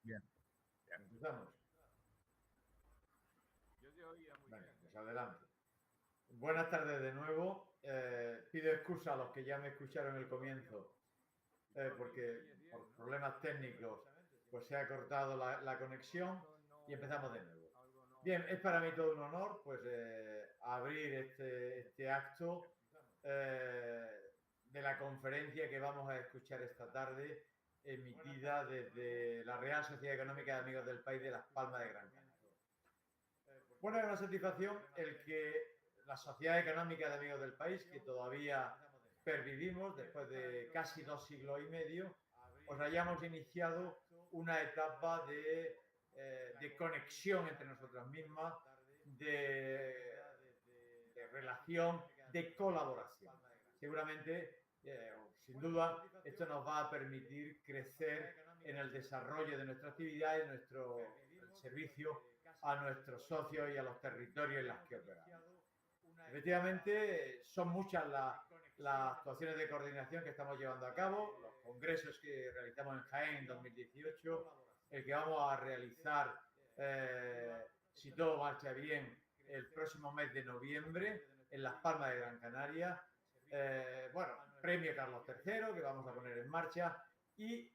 Bien. Empezamos. Yo te oía muy bien. Pues adelante. Buenas tardes de nuevo. Pido excusa a los que ya me escucharon en el comienzo, porque por problemas técnicos pues se ha cortado la conexión y empezamos de nuevo. Bien, es para mí todo un honor pues abrir este acto de la conferencia que vamos a escuchar esta tarde, emitida desde la Real Sociedad Económica de Amigos del País de Las Palmas de Gran Canaria. Bueno, es una satisfacción el que la Sociedad Económica de Amigos del País, que todavía pervivimos después de casi 2 siglos y medio, os hayamos iniciado una etapa de conexión entre nosotras mismas, de relación, de colaboración. Seguramente, sin duda, esto nos va a permitir crecer en el desarrollo de nuestra actividad y de nuestro servicio a nuestros socios y a los territorios en los que operamos. Efectivamente, son muchas las actuaciones de coordinación que estamos llevando a cabo, los congresos que realizamos en Jaén en 2018, el que vamos a realizar, si todo marcha bien, el próximo mes de noviembre en Las Palmas de Gran Canaria. Premio Carlos III, que vamos a poner en marcha, y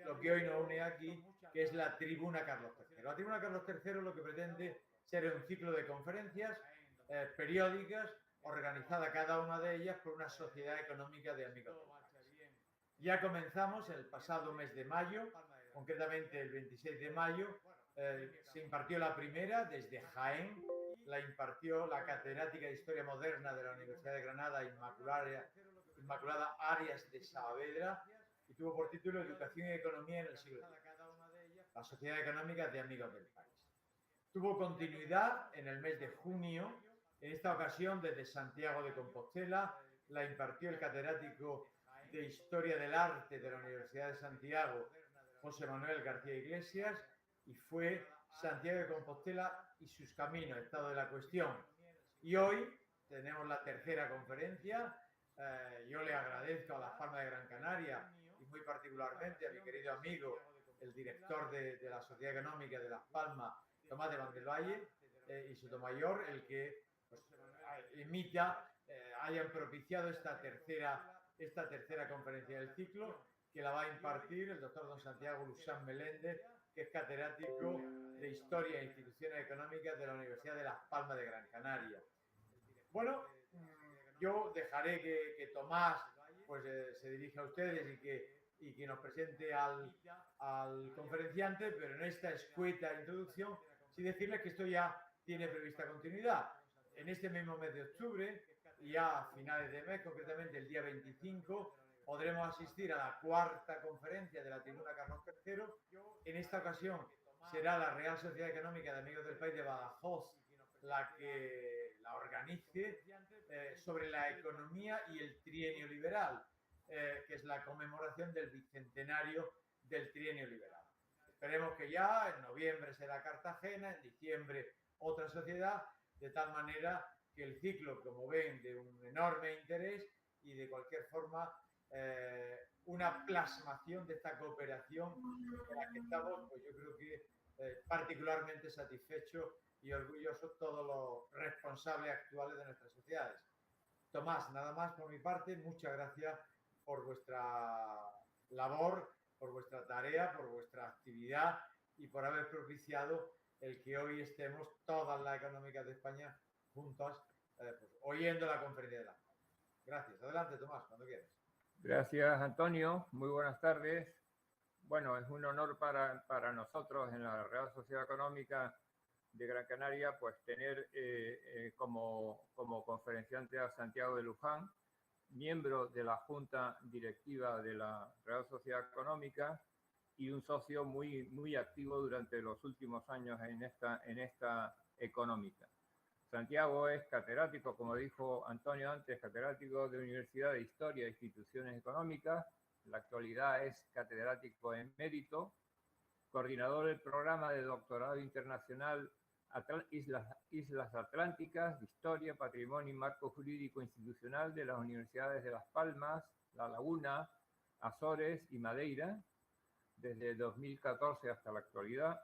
lo que hoy nos une aquí, que es la Tribuna Carlos III. La Tribuna Carlos III lo que pretende ser un ciclo de conferencias periódicas, organizada cada una de ellas por una sociedad económica de amigos del país. Ya comenzamos el pasado mes de mayo, concretamente el 26 de mayo, se impartió la primera desde Jaén, la impartió la catedrática de Historia Moderna de la Universidad de Granada, Inmaculada Arias de Saavedra, y tuvo por título Educación y Economía en el siglo XX, la Sociedad Económica de Amigos del País. Tuvo continuidad en el mes de junio, en esta ocasión desde Santiago de Compostela, la impartió el catedrático de Historia del Arte de la Universidad de Santiago, José Manuel García Iglesias, y fue Santiago de Compostela y sus caminos, estado de la cuestión. Y hoy tenemos la tercera conferencia. Yo le agradezco a Las Palmas de Gran Canaria y muy particularmente a mi querido amigo, el director de la Sociedad Económica de Las Palmas, Tomás de Vandelvalle, y Sotomayor, el que hayan propiciado esta tercera conferencia del ciclo, que la va a impartir el doctor don Santiago Luzán Meléndez, que es catedrático de Historia e Instituciones Económicas de la Universidad de Las Palmas de Gran Canaria. Bueno, yo dejaré que Tomás pues, se dirija a ustedes y que nos presente al conferenciante, pero en esta escueta introducción, sí decirles que esto ya tiene prevista continuidad. En este mismo mes de octubre, ya a finales de mes, concretamente el día 25, podremos asistir a la cuarta conferencia de la Tribuna Carlos III. En esta ocasión será la Real Sociedad Económica de Amigos del País de Badajoz la que la organice, sobre la economía y el trienio liberal, que es la conmemoración del bicentenario del trienio liberal. Esperemos que ya en noviembre será Cartagena, en diciembre otra sociedad, de tal manera que el ciclo, como ven, de un enorme interés y de cualquier forma una plasmación de esta cooperación con la que estamos, pues yo creo que particularmente satisfechos y orgullosos todos los responsables actuales de nuestras sociedades. Tomás, nada más por mi parte, muchas gracias por vuestra labor, por vuestra tarea, por vuestra actividad y por haber propiciado el que hoy estemos todas las económicas de España juntas, pues, oyendo la conferencia de la Palma. Gracias. Adelante, Tomás, cuando quieras. Gracias, Antonio. Muy buenas tardes. Bueno, es un honor para nosotros en la Real Sociedad Económica de Gran Canaria, pues tener como conferenciante a Santiago de Luján, miembro de la Junta Directiva de la Real Sociedad Económica y un socio muy activo durante los últimos años en esta económica. Santiago es catedrático, como dijo Antonio antes, catedrático de Universidad de Historia e Instituciones Económicas. En la actualidad es catedrático emérito, coordinador del programa de doctorado internacional Islas Atlánticas, Historia, Patrimonio y Marco Jurídico Institucional de las Universidades de Las Palmas, La Laguna, Azores y Madeira, desde 2014 hasta la actualidad,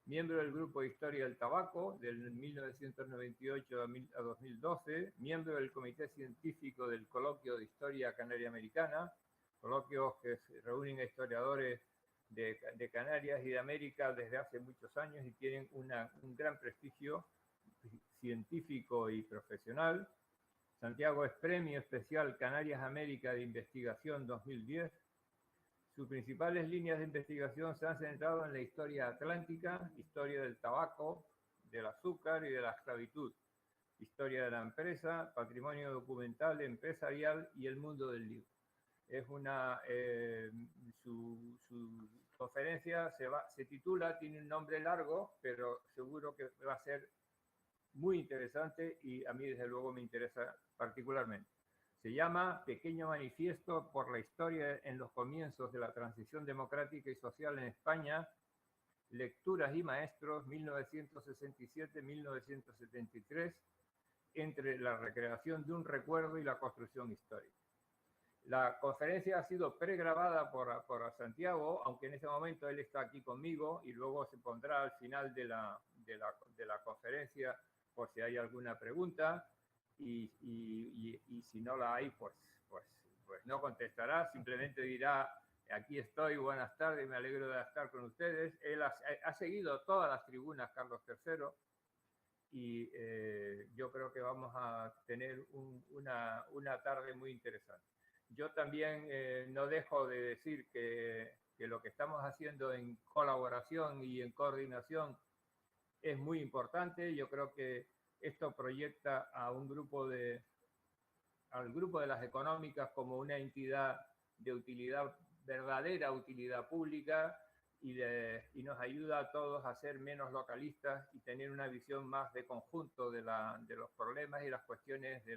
miembro del Grupo de Historia del Tabaco del 1998 a 2012, miembro del Comité Científico del Coloquio de Historia Canaria Americana, coloquios que reúnen a historiadores de Canarias y de América desde hace muchos años y tienen un gran prestigio científico y profesional. Santiago es Premio Especial Canarias América de Investigación 2010. Sus principales líneas de investigación se han centrado en la historia atlántica, historia del tabaco, del azúcar y de la esclavitud, historia de la empresa, patrimonio documental, empresarial y el mundo del libro. Es su conferencia se titula, tiene un nombre largo, pero seguro que va a ser muy interesante y a mí desde luego me interesa particularmente. Se llama Pequeño Manifiesto por la Historia en los Comienzos de la Transición Democrática y Social en España, Lecturas y Maestros, 1967-1973, entre la recreación de un recuerdo y la construcción histórica. La conferencia ha sido pregrabada por Santiago, aunque en este momento él está aquí conmigo y luego se pondrá al final de la conferencia por si hay alguna pregunta. Y si no la hay, pues no contestará, simplemente dirá, aquí estoy, buenas tardes, me alegro de estar con ustedes. Él ha seguido todas las tribunas, Carlos III, y yo creo que vamos a tener una tarde muy interesante. Yo también no dejo de decir que lo que estamos haciendo en colaboración y en coordinación es muy importante. Yo creo que esto proyecta al grupo de las económicas como una entidad de utilidad, verdadera utilidad pública, y nos ayuda a todos a ser menos localistas y tener una visión más de conjunto de los problemas y las cuestiones de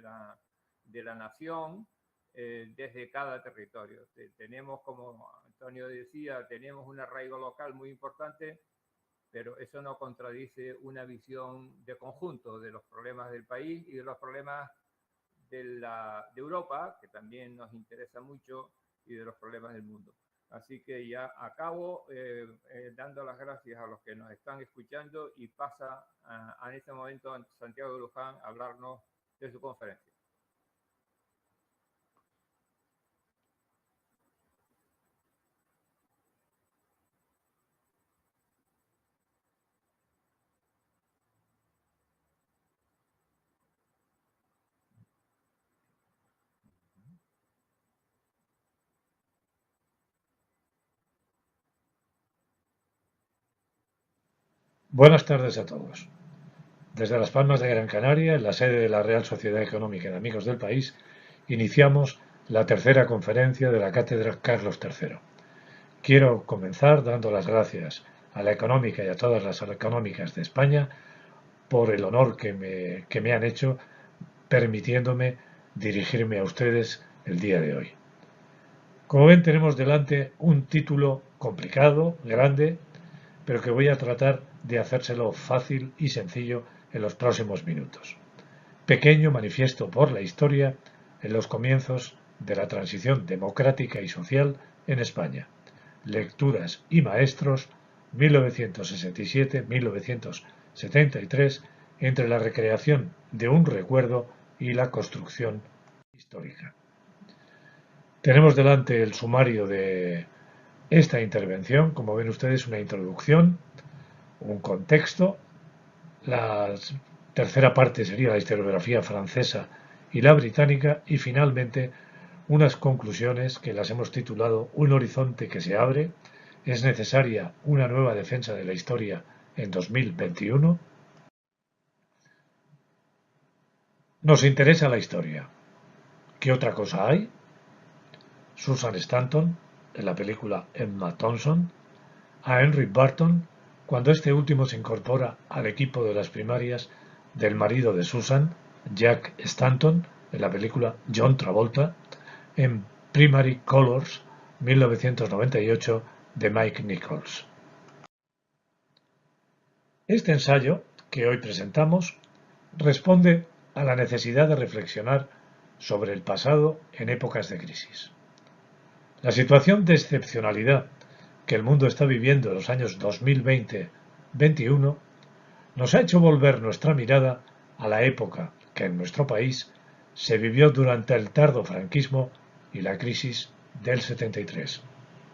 la nación desde cada territorio. Tenemos, como Antonio decía, tenemos un arraigo local muy importante, pero eso no contradice una visión de conjunto de los problemas del país y de los problemas de Europa, que también nos interesa mucho, y de los problemas del mundo. Así que ya acabo dando las gracias a los que nos están escuchando y pasa en este momento a Santiago de Luján a hablarnos de su conferencia. Buenas tardes a todos. Desde Las Palmas de Gran Canaria, en la sede de la Real Sociedad Económica de Amigos del País, iniciamos la tercera conferencia de la Cátedra Carlos III. Quiero comenzar dando las gracias a la Económica y a todas las económicas de España por el honor que me han hecho permitiéndome dirigirme a ustedes el día de hoy. Como ven, tenemos delante un título complicado, grande, pero que voy a tratar de hacérselo fácil y sencillo en los próximos minutos. Pequeño manifiesto por la historia en los comienzos de la transición democrática y social en España. Lecturas y maestros 1967-1973 entre la recreación de un recuerdo y la construcción histórica. Tenemos delante el sumario de esta intervención. Como ven ustedes, una introducción, un contexto. La tercera parte sería la historiografía francesa y la británica, y finalmente unas conclusiones que las hemos titulado Un horizonte que se abre. ¿Es necesaria una nueva defensa de la historia en 2021? Nos interesa la historia. ¿Qué otra cosa hay? Susan Stanton, en la película Emma Thompson, a Henry Burton, cuando este último se incorpora al equipo de las primarias del marido de Susan, Jack Stanton, en la película John Travolta, en Primary Colors, 1998, de Mike Nichols. Este ensayo, que hoy presentamos, responde a la necesidad de reflexionar sobre el pasado en épocas de crisis. La situación de excepcionalidad que el mundo está viviendo en los años 2020-21 nos ha hecho volver nuestra mirada a la época que en nuestro país se vivió durante el tardo franquismo y la crisis del 73.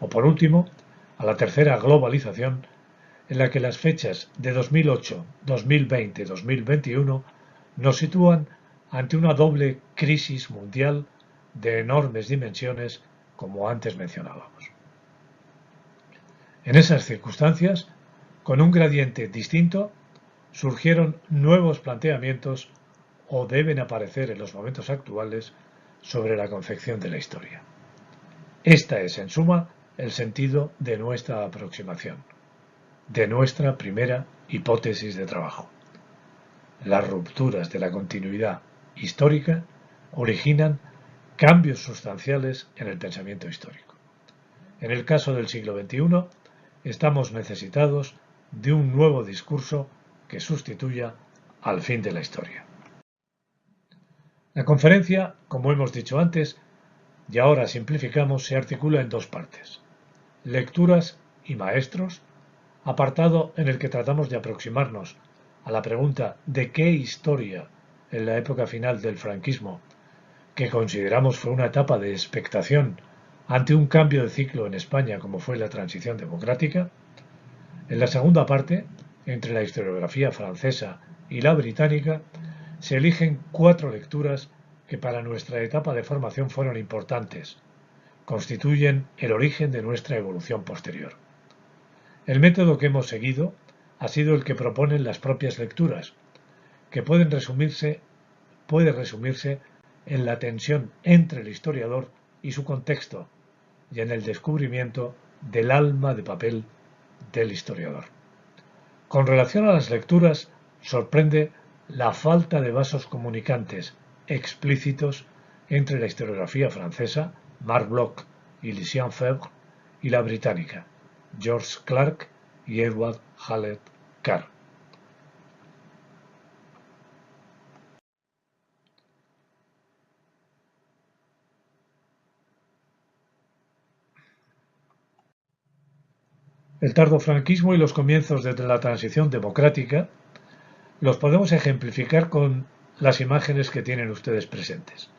O por último, a la tercera globalización, en la que las fechas de 2008, 2020, 2021 nos sitúan ante una doble crisis mundial de enormes dimensiones, como antes mencionábamos. En esas circunstancias, con un gradiente distinto, surgieron nuevos planteamientos o deben aparecer en los momentos actuales sobre la confección de la historia. Esta es, en suma, el sentido de nuestra aproximación, de nuestra primera hipótesis de trabajo. Las rupturas de la continuidad histórica originan cambios sustanciales en el pensamiento histórico. En el caso del siglo XXI, estamos necesitados de un nuevo discurso que sustituya al fin de la historia. La conferencia, como hemos dicho antes, y ahora simplificamos, se articula en dos partes: lecturas y maestros, apartado en el que tratamos de aproximarnos a la pregunta de qué historia en la época final del franquismo, que consideramos fue una etapa de expectación ante un cambio de ciclo en España como fue la transición democrática. En la segunda parte, entre la historiografía francesa y la británica, se eligen 4 lecturas que para nuestra etapa de formación fueron importantes, constituyen el origen de nuestra evolución posterior. El método que hemos seguido ha sido el que proponen las propias lecturas, que puede resumirse en la tensión entre el historiador y su contexto, y en el descubrimiento del alma de papel del historiador. Con relación a las lecturas, sorprende la falta de vasos comunicantes explícitos entre la historiografía francesa, Marc Bloch y Lucien Febvre, y la británica, George Clarke y Edward Hallett Carr. El tardofranquismo y los comienzos de la transición democrática los podemos ejemplificar con las imágenes que tienen ustedes presentes.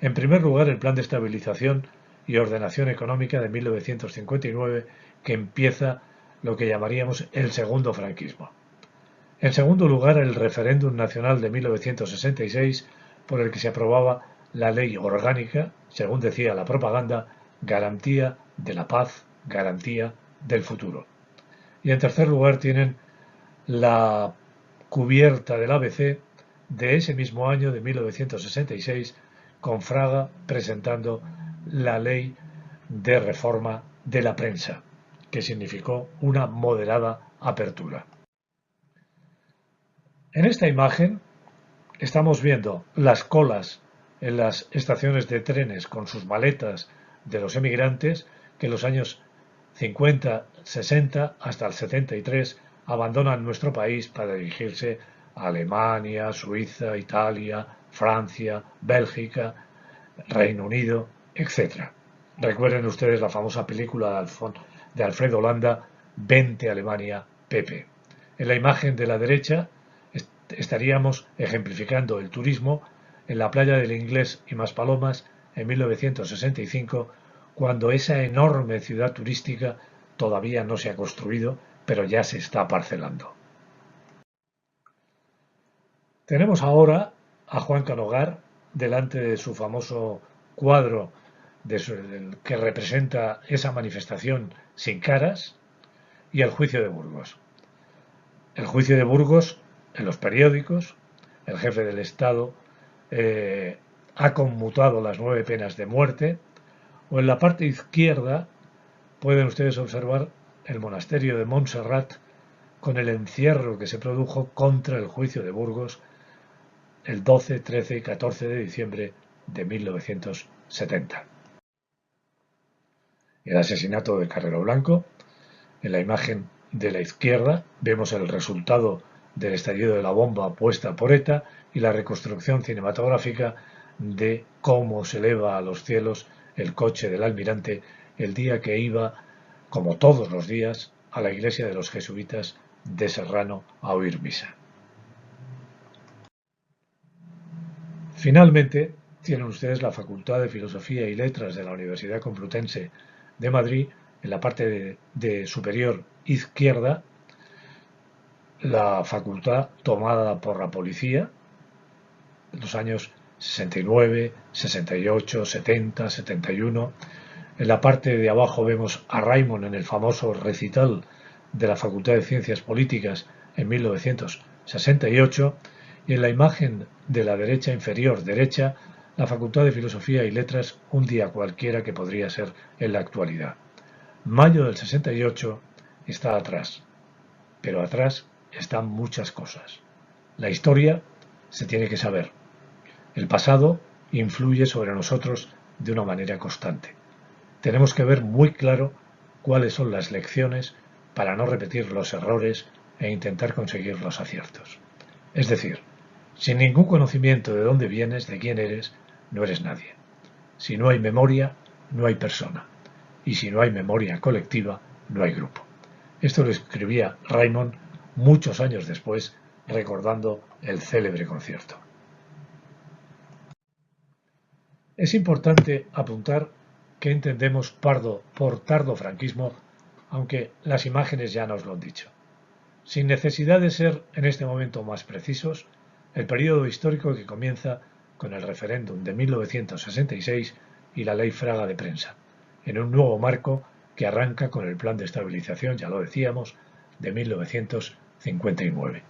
En primer lugar, el Plan de Estabilización y Ordenación Económica de 1959, que empieza lo que llamaríamos el segundo franquismo. En segundo lugar, el Referéndum Nacional de 1966, por el que se aprobaba la ley orgánica, según decía la propaganda, garantía de la paz, garantía del futuro. Y en tercer lugar tienen la cubierta del ABC de ese mismo año de 1966, con Fraga presentando la ley de reforma de la prensa, que significó una moderada apertura. En esta imagen estamos viendo las colas en las estaciones de trenes con sus maletas de los emigrantes que en los años 50, 60 hasta el 73 abandonan nuestro país para dirigirse a Alemania, Suiza, Italia, Francia, Bélgica, Reino Unido, etc. Recuerden ustedes la famosa película de Alfredo Landa, Vente Alemania, Pepe. En la imagen de la derecha estaríamos ejemplificando el turismo en la playa del Inglés y Maspalomas en 1965, cuando esa enorme ciudad turística todavía no se ha construido, pero ya se está parcelando. Tenemos ahora a Juan Canogar delante de su famoso cuadro que representa esa manifestación sin caras y el juicio de Burgos. El juicio de Burgos, en los periódicos, el jefe del Estado ha conmutado las 9 penas de muerte, o en la parte izquierda pueden ustedes observar el monasterio de Montserrat con el encierro que se produjo contra el juicio de Burgos el 12, 13 y 14 de diciembre de 1970. El asesinato de Carrero Blanco. En la imagen de la izquierda vemos el resultado del estallido de la bomba puesta por ETA y la reconstrucción cinematográfica de cómo se eleva a los cielos el coche del almirante el día que iba como todos los días, a la iglesia de los jesuitas de Serrano a oír misa. Finalmente, tienen ustedes la Facultad de Filosofía y Letras de la Universidad Complutense de Madrid, en la parte de superior izquierda, la facultad tomada por la policía en los años 69, 68, 70, 71. En la parte de abajo vemos a Raimon en el famoso recital de la Facultad de Ciencias Políticas en 1968, y en la imagen de la derecha inferior derecha, la Facultad de Filosofía y Letras un día cualquiera que podría ser en la actualidad. Mayo del 68 está atrás, pero atrás están muchas cosas. La historia se tiene que saber. El pasado influye sobre nosotros de una manera constante. Tenemos que ver muy claro cuáles son las lecciones para no repetir los errores e intentar conseguir los aciertos. Es decir, sin ningún conocimiento de dónde vienes, de quién eres, no eres nadie. Si no hay memoria, no hay persona. Y si no hay memoria colectiva, no hay grupo. Esto lo escribía Raimon muchos años después, recordando el célebre concierto. Es importante apuntar que entendemos por tardofranquismo, aunque las imágenes ya nos lo han dicho. Sin necesidad de ser en este momento más precisos, el periodo histórico que comienza con el referéndum de 1966 y la Ley Fraga de Prensa, en un nuevo marco que arranca con el Plan de Estabilización, ya lo decíamos, de 1959.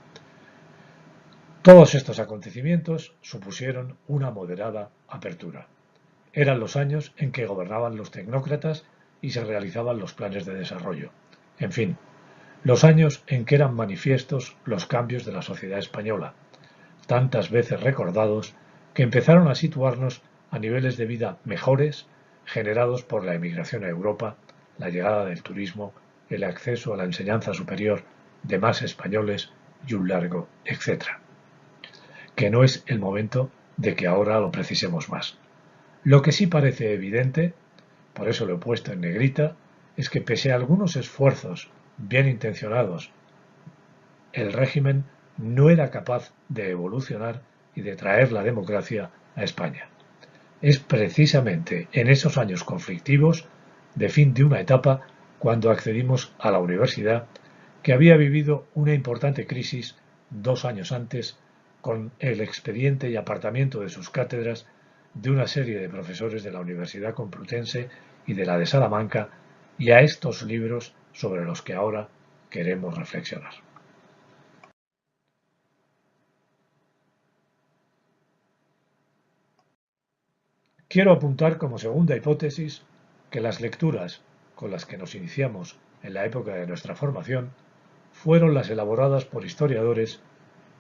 Todos estos acontecimientos supusieron una moderada apertura. Eran los años en que gobernaban los tecnócratas y se realizaban los planes de desarrollo. En fin, los años en que eran manifiestos los cambios de la sociedad española, tantas veces recordados, que empezaron a situarnos a niveles de vida mejores generados por la emigración a Europa, la llegada del turismo, el acceso a la enseñanza superior de más españoles y un largo etcétera. Que no es el momento de que ahora lo precisemos más. Lo que sí parece evidente, por eso lo he puesto en negrita, es que pese a algunos esfuerzos bien intencionados, el régimen no era capaz de evolucionar y de traer la democracia a España. Es precisamente en esos años conflictivos, de fin de una etapa, cuando accedimos a la universidad, que había vivido una importante crisis 2 años antes, con el expediente y apartamiento de sus cátedras de una serie de profesores de la Universidad Complutense y de la de Salamanca, y a estos libros sobre los que ahora queremos reflexionar. Quiero apuntar como segunda hipótesis que las lecturas con las que nos iniciamos en la época de nuestra formación fueron las elaboradas por historiadores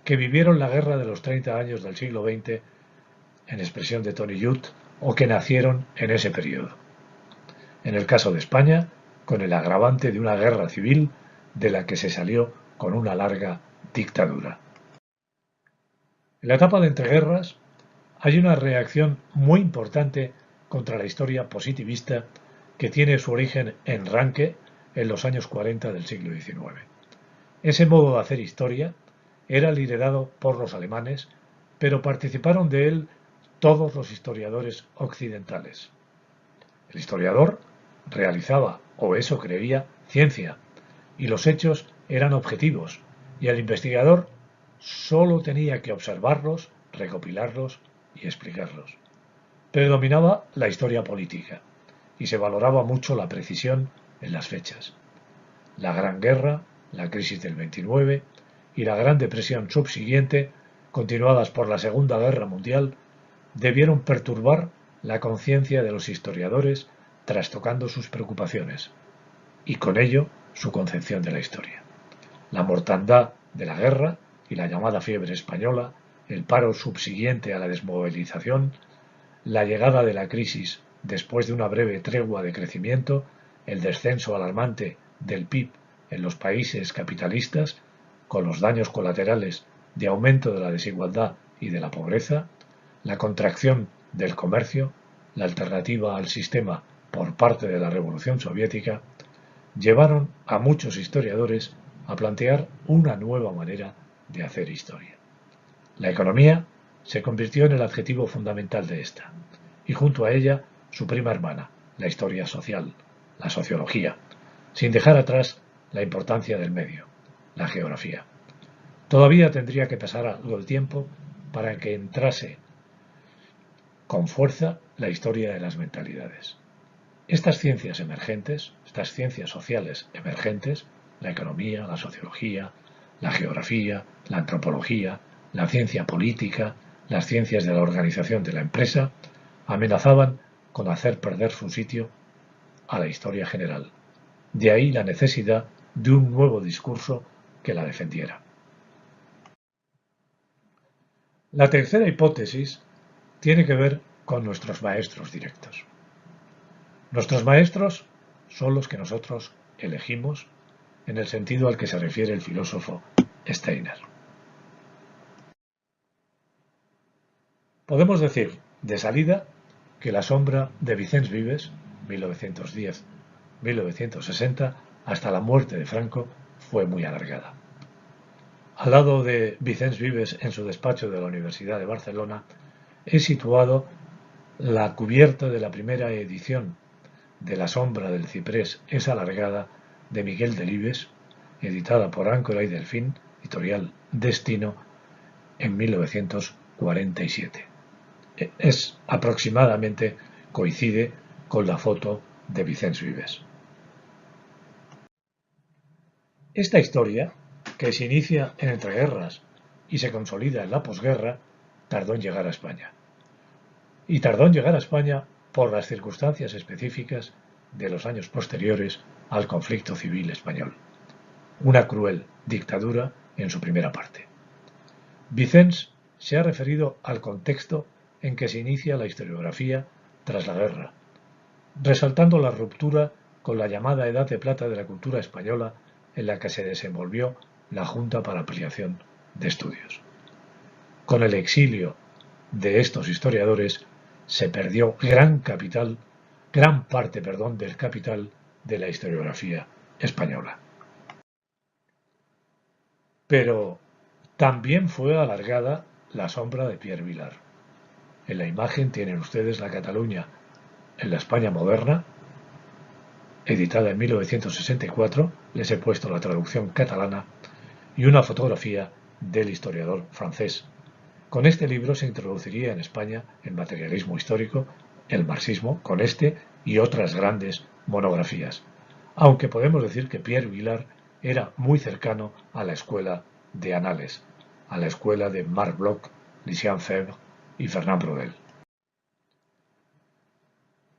que vivieron la guerra de los 30 años del siglo XX, en expresión de Tony Judt, o que nacieron en ese periodo. En el caso de España, con el agravante de una guerra civil de la que se salió con una larga dictadura. En la etapa de entreguerras hay una reacción muy importante contra la historia positivista que tiene su origen en Ranke en los años 40 del siglo XIX. Ese modo de hacer historia era liderado por los alemanes, pero participaron de él todos los historiadores occidentales. El historiador realizaba, o eso creía, ciencia, y los hechos eran objetivos, y el investigador solo tenía que observarlos, recopilarlos y explicarlos. Predominaba la historia política, y se valoraba mucho la precisión en las fechas. La Gran Guerra, la crisis del 29 y la Gran Depresión subsiguiente, continuadas por la Segunda Guerra Mundial, debieron perturbar la conciencia de los historiadores, trastocando sus preocupaciones, y con ello su concepción de la historia. La mortandad de la guerra y la llamada fiebre española, el paro subsiguiente a la desmovilización, la llegada de la crisis después de una breve tregua de crecimiento, el descenso alarmante del PIB en los países capitalistas, con los daños colaterales de aumento de la desigualdad y de la pobreza, la contracción del comercio, la alternativa al sistema por parte de la Revolución Soviética, llevaron a muchos historiadores a plantear una nueva manera de hacer historia. La economía se convirtió en el adjetivo fundamental de esta, y junto a ella su prima hermana, la historia social, la sociología, sin dejar atrás la importancia del medio, la geografía. Todavía tendría que pasar algo el tiempo para que entrase con fuerza la historia de las mentalidades. Estas ciencias emergentes, estas ciencias sociales emergentes, la economía, la sociología, la geografía, la antropología, la ciencia política, las ciencias de la organización de la empresa, amenazaban con hacer perder su sitio a la historia general. De ahí la necesidad de un nuevo discurso que la defendiera. La tercera hipótesis tiene que ver con nuestros maestros directos. Nuestros maestros son los que nosotros elegimos en el sentido al que se refiere el filósofo Steiner. Podemos decir, de salida, que la sombra de Vicens Vives, 1910-1960, hasta la muerte de Franco, fue muy alargada. Al lado de Vicens Vives, en su despacho de la Universidad de Barcelona, he situado la cubierta de la primera edición de La sombra del ciprés es alargada, de Miguel Delibes, editada por Áncora y Delfín, editorial Destino, en 1947. Es aproximadamente, coincide con la foto de Vicens Vives. Esta historia, que se inicia en entreguerras y se consolida en la posguerra, tardó en llegar a España. Y tardó en llegar a España por las circunstancias específicas de los años posteriores al conflicto civil español. Una cruel dictadura en su primera parte. Vicens se ha referido al contexto en que se inicia la historiografía tras la guerra, resaltando la ruptura con la llamada Edad de Plata de la cultura española en la que se desenvolvió la Junta para Ampliación de Estudios. Con el exilio de estos historiadores se perdió gran parte del capital de la historiografía española. Pero también fue alargada la sombra de Pierre Vilar. En la imagen tienen ustedes la Cataluña en la España moderna, editada en 1964, les he puesto la traducción catalana, y una fotografía del historiador francés. Con este libro se introduciría en España el materialismo histórico, el marxismo, con este y otras grandes monografías, aunque podemos decir que Pierre Vilar era muy cercano a la escuela de Annales, a la escuela de Marc Bloch, Lucien Febvre y Fernand Braudel.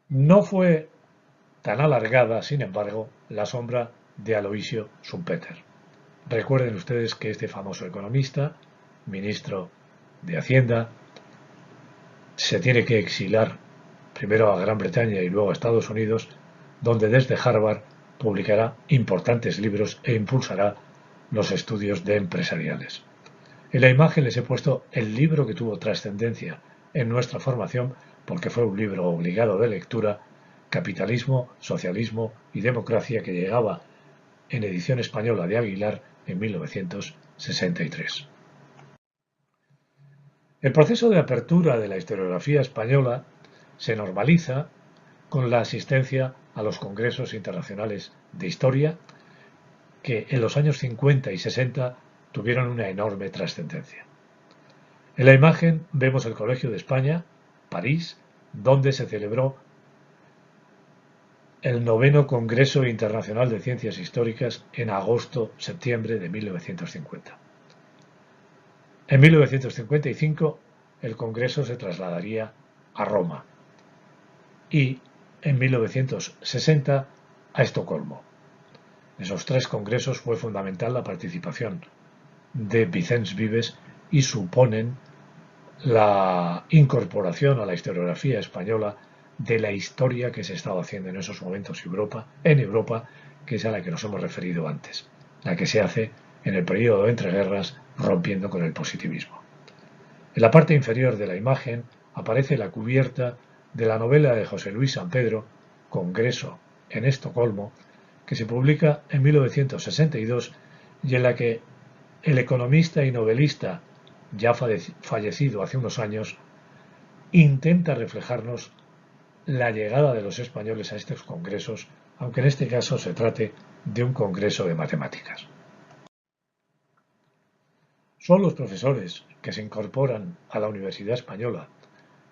No fue tan alargada, sin embargo, la sombra de Aloisio Schumpeter. Recuerden ustedes que este famoso economista, ministro de Hacienda, se tiene que exilar primero a Gran Bretaña y luego a Estados Unidos, donde desde Harvard publicará importantes libros e impulsará los estudios de empresariales. En la imagen les he puesto el libro que tuvo trascendencia en nuestra formación porque fue un libro obligado de lectura, Capitalismo, Socialismo y Democracia, que llegaba en edición española de Aguilar en 1963. El proceso de apertura de la historiografía española se normaliza con la asistencia a los congresos internacionales de historia que en los años 50 y 60 tuvieron una enorme trascendencia. En la imagen vemos el Colegio de España, París, donde se celebró el 9º Congreso Internacional de Ciencias Históricas en agosto-septiembre de 1950. En 1955 el Congreso se trasladaría a Roma y en 1960 a Estocolmo. En esos 3 congresos fue fundamental la participación de Vicens Vives y suponen la incorporación a la historiografía española de la historia que se estaba haciendo en esos momentos en Europa, que es a la que nos hemos referido antes, la que se hace en el periodo de entreguerras, rompiendo con el positivismo. En la parte inferior de la imagen aparece la cubierta de la novela de José Luis San Pedro, Congreso en Estocolmo, que se publica en 1962 y en la que el economista y novelista, ya fallecido hace unos años, intenta reflejarnos la llegada de los españoles a estos congresos, aunque en este caso se trate de un congreso de matemáticas. Son los profesores que se incorporan a la Universidad Española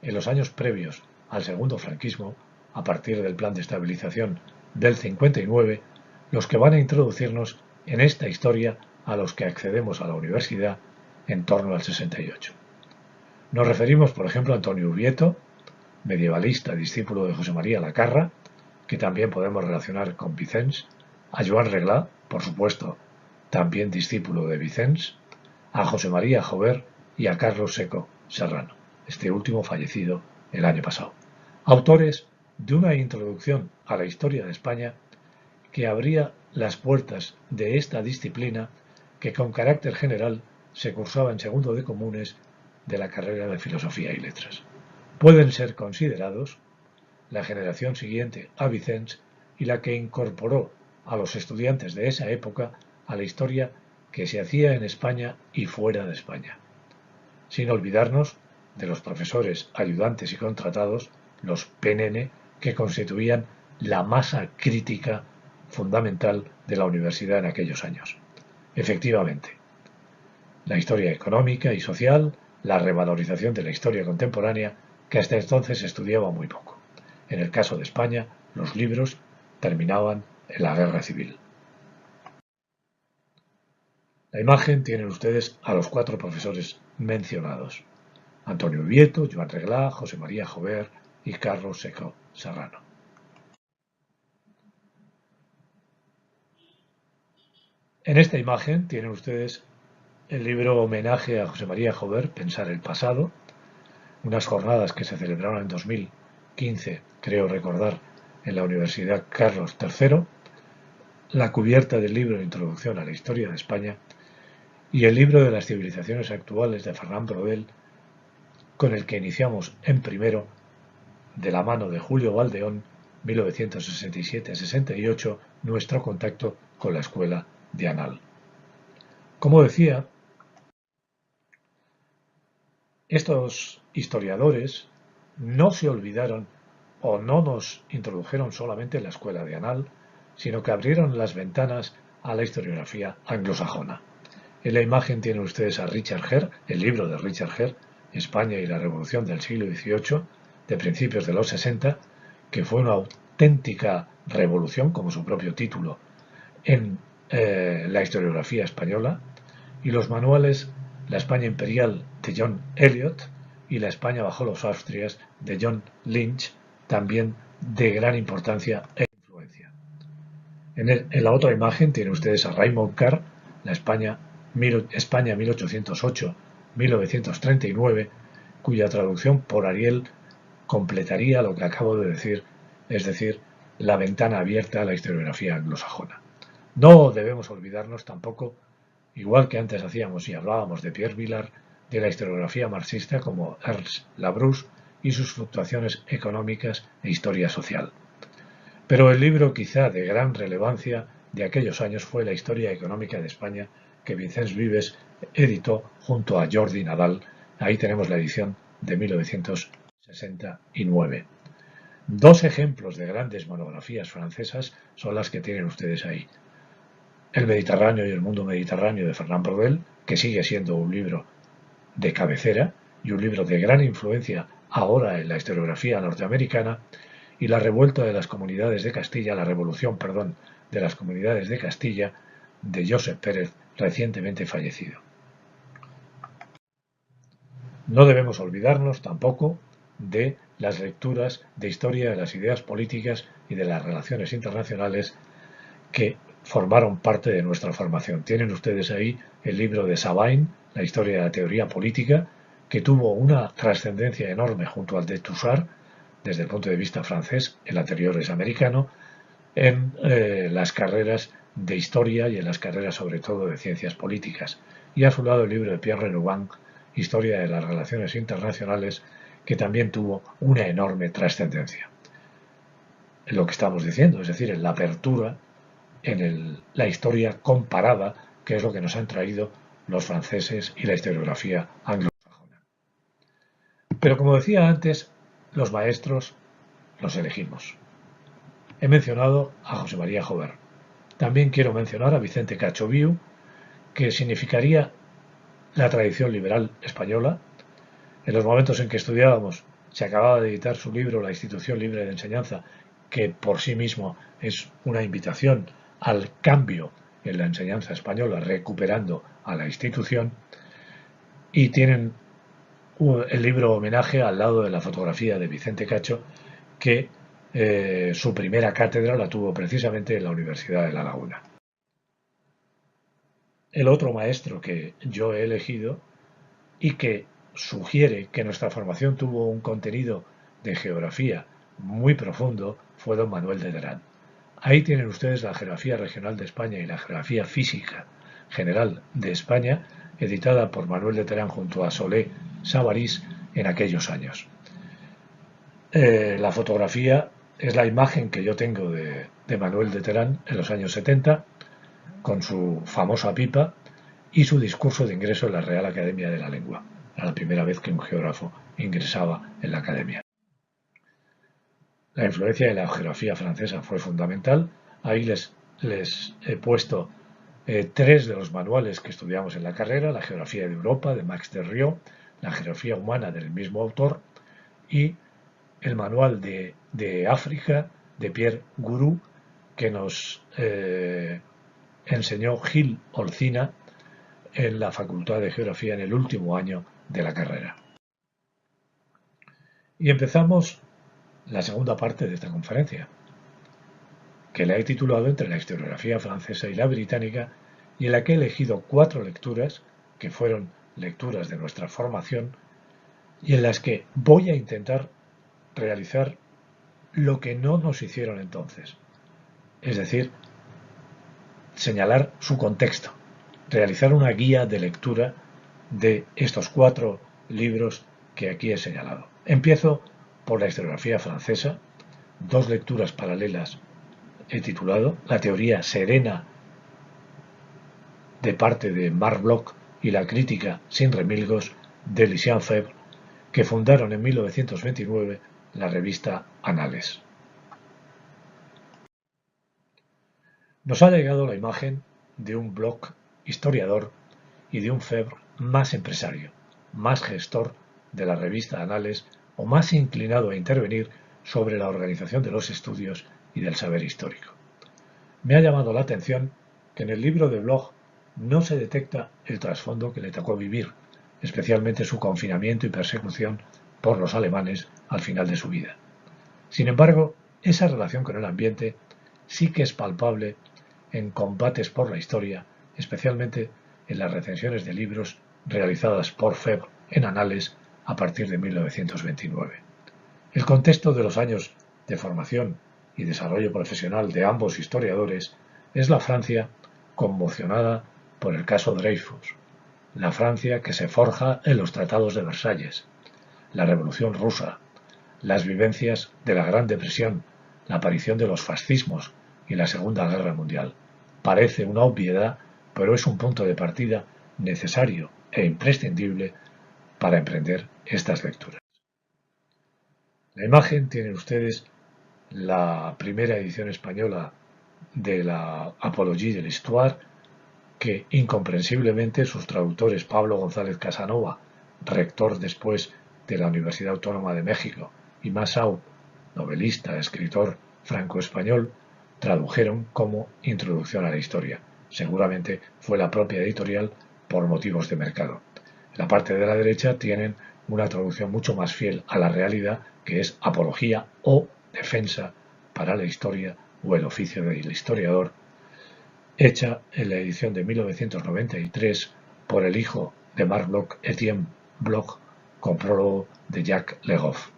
en los años previos al segundo franquismo, a partir del Plan de Estabilización del 59, los que van a introducirnos en esta historia a los que accedemos a la universidad en torno al 68. Nos referimos, por ejemplo, a Antonio Ubieto, medievalista, discípulo de José María Lacarra, que también podemos relacionar con Vicens, a Joan Reglà, por supuesto, también discípulo de Vicens, a José María Jover y a Carlos Seco Serrano, este último fallecido el año pasado. Autores de una introducción a la historia de España que abría las puertas de esta disciplina que con carácter general se cursaba en segundo de comunes de la carrera de Filosofía y Letras. Pueden ser considerados la generación siguiente a Vicens y la que incorporó a los estudiantes de esa época a la historia que se hacía en España y fuera de España. Sin olvidarnos de los profesores ayudantes y contratados, los PNN, que constituían la masa crítica fundamental de la universidad en aquellos años. Efectivamente, la historia económica y social, la revalorización de la historia contemporánea, que hasta entonces se estudiaba muy poco. En el caso de España, los libros terminaban en la Guerra Civil. La imagen tienen ustedes a los 4 profesores mencionados: Antonio Ubieto, Joan Reglà, José María Jover y Carlos Seco Serrano. En esta imagen tienen ustedes el libro Homenaje a José María Jover, Pensar el pasado, unas jornadas que se celebraron en 2015, creo recordar, en la Universidad Carlos III, la cubierta del libro Introducción a la Historia de España y el libro de las civilizaciones actuales de Fernán Braudel, con el que iniciamos en primero, de la mano de Julio Valdeón, 1967-68, nuestro contacto con la escuela de Anal. Como decía, estos historiadores no se olvidaron o no nos introdujeron solamente en la escuela de Anal, sino que abrieron las ventanas a la historiografía anglosajona. En la imagen tienen ustedes a Richard Hare, el libro de Richard Hare, España y la Revolución del siglo XVIII, de principios de los 60, que fue una auténtica revolución, como su propio título, en la historiografía española, y los manuales La España Imperial de John Eliot y La España bajo los Austrias de John Lynch, también de gran importancia e influencia. En la otra imagen tienen ustedes a Raymond Carr, La España 1808-1939, cuya traducción por Ariel completaría lo que acabo de decir, es decir, la ventana abierta a la historiografía anglosajona. No debemos olvidarnos tampoco, igual que antes hacíamos y hablábamos de Pierre Vilar, de la historiografía marxista como Ernst Labrousse y sus fluctuaciones económicas e historia social. Pero el libro quizá de gran relevancia de aquellos años fue La historia económica de España, que Vicens Vives editó junto a Jordi Nadal. Ahí tenemos la edición de 1969. 2 ejemplos de grandes monografías francesas son las que tienen ustedes ahí. El Mediterráneo y el mundo mediterráneo de Fernán Braudel, que sigue siendo un libro de cabecera y un libro de gran influencia ahora en la historiografía norteamericana, y la revuelta de las comunidades de Castilla, la revolución, de las comunidades de Castilla, de Josep Pérez, recientemente fallecido. No debemos olvidarnos tampoco de las lecturas de historia de las ideas políticas y de las relaciones internacionales que formaron parte de nuestra formación. Tienen ustedes ahí el libro de Sabine, La historia de la teoría política, que tuvo una trascendencia enorme junto al de Toussard, desde el punto de vista francés, el anterior es americano, en las carreras de historia y en las carreras sobre todo de ciencias políticas. Y a su lado el libro de Pierre Renouvin, Historia de las relaciones internacionales, que también tuvo una enorme trascendencia. Lo que estamos diciendo, es decir, en la apertura en la historia comparada, que es lo que nos han traído los franceses y la historiografía anglosajona. Pero como decía antes, los maestros los elegimos. He mencionado a José María Jover. También quiero mencionar a Vicente Cacho Viu, que significaría la tradición liberal española. En los momentos en que estudiábamos, se acababa de editar su libro La Institución Libre de Enseñanza, que por sí mismo es una invitación al cambio en la enseñanza española, recuperando a la institución, y tienen el libro homenaje al lado de la fotografía de Vicente Cacho, que su primera cátedra la tuvo precisamente en la Universidad de La Laguna. El otro maestro que yo he elegido y que sugiere que nuestra formación tuvo un contenido de geografía muy profundo fue don Manuel de Terán. Ahí tienen ustedes la Geografía Regional de España y la Geografía Física General de España, editada por Manuel de Terán junto a Solé Sabarís en aquellos años. La fotografía es la imagen que yo tengo de Manuel de Terán en los años 70, con su famosa pipa y su discurso de ingreso en la Real Academia de la Lengua. Era la primera vez que un geógrafo ingresaba en la academia. La influencia de la geografía francesa fue fundamental. Ahí les he puesto 3 de los manuales que estudiamos en la carrera: la Geografía de Europa de Max Derriot, la Geografía Humana del mismo autor y el manual de África de Pierre Guru, que nos enseñó Gil Olcina en la Facultad de Geografía en el último año de la carrera. Y empezamos la segunda parte de esta conferencia, que la he titulado Entre la historiografía francesa y la británica, y en la que he elegido 4 lecturas que fueron lecturas de nuestra formación y en las que voy a intentar realizar lo que no nos hicieron entonces, es decir, señalar su contexto, realizar una guía de lectura de estos 4 libros que aquí he señalado. Empiezo por la historiografía francesa, 2 lecturas paralelas he titulado: La teoría serena de parte de Marc Bloch y la crítica sin remilgos de Lucien Febvre, que fundaron en 1929 la revista Annales. Nos ha llegado la imagen de un Bloch historiador y de un Febvre más empresario, más gestor de la revista Annales o más inclinado a intervenir sobre la organización de los estudios y del saber histórico. Me ha llamado la atención que en el libro de Bloch no se detecta el trasfondo que le tocó vivir, especialmente su confinamiento y persecución por los alemanes al final de su vida. Sin embargo, esa relación con el ambiente sí que es palpable en Combates por la Historia, especialmente en las recensiones de libros realizadas por Febvre en Annales a partir de 1929. El contexto de los años de formación y desarrollo profesional de ambos historiadores es la Francia conmocionada por el caso Dreyfus, la Francia que se forja en los tratados de Versalles, la Revolución Rusa, las vivencias de la Gran Depresión, la aparición de los fascismos y la Segunda Guerra Mundial. Parece una obviedad, pero es un punto de partida necesario e imprescindible para emprender estas lecturas. La imagen tienen ustedes la primera edición española de la Apologie de l'Histoire, que incomprensiblemente sus traductores Pablo González Casanova, rector después de la Universidad Autónoma de México, y Massaud, novelista, escritor franco-español, tradujeron como Introducción a la Historia. Seguramente fue la propia editorial por motivos de mercado. En la parte de la derecha tienen una traducción mucho más fiel a la realidad, que es Apología o Defensa para la Historia o el oficio del historiador, hecha en la edición de 1993 por el hijo de Marc Bloch, Etienne Bloch, con prólogo de Jacques Le Goff.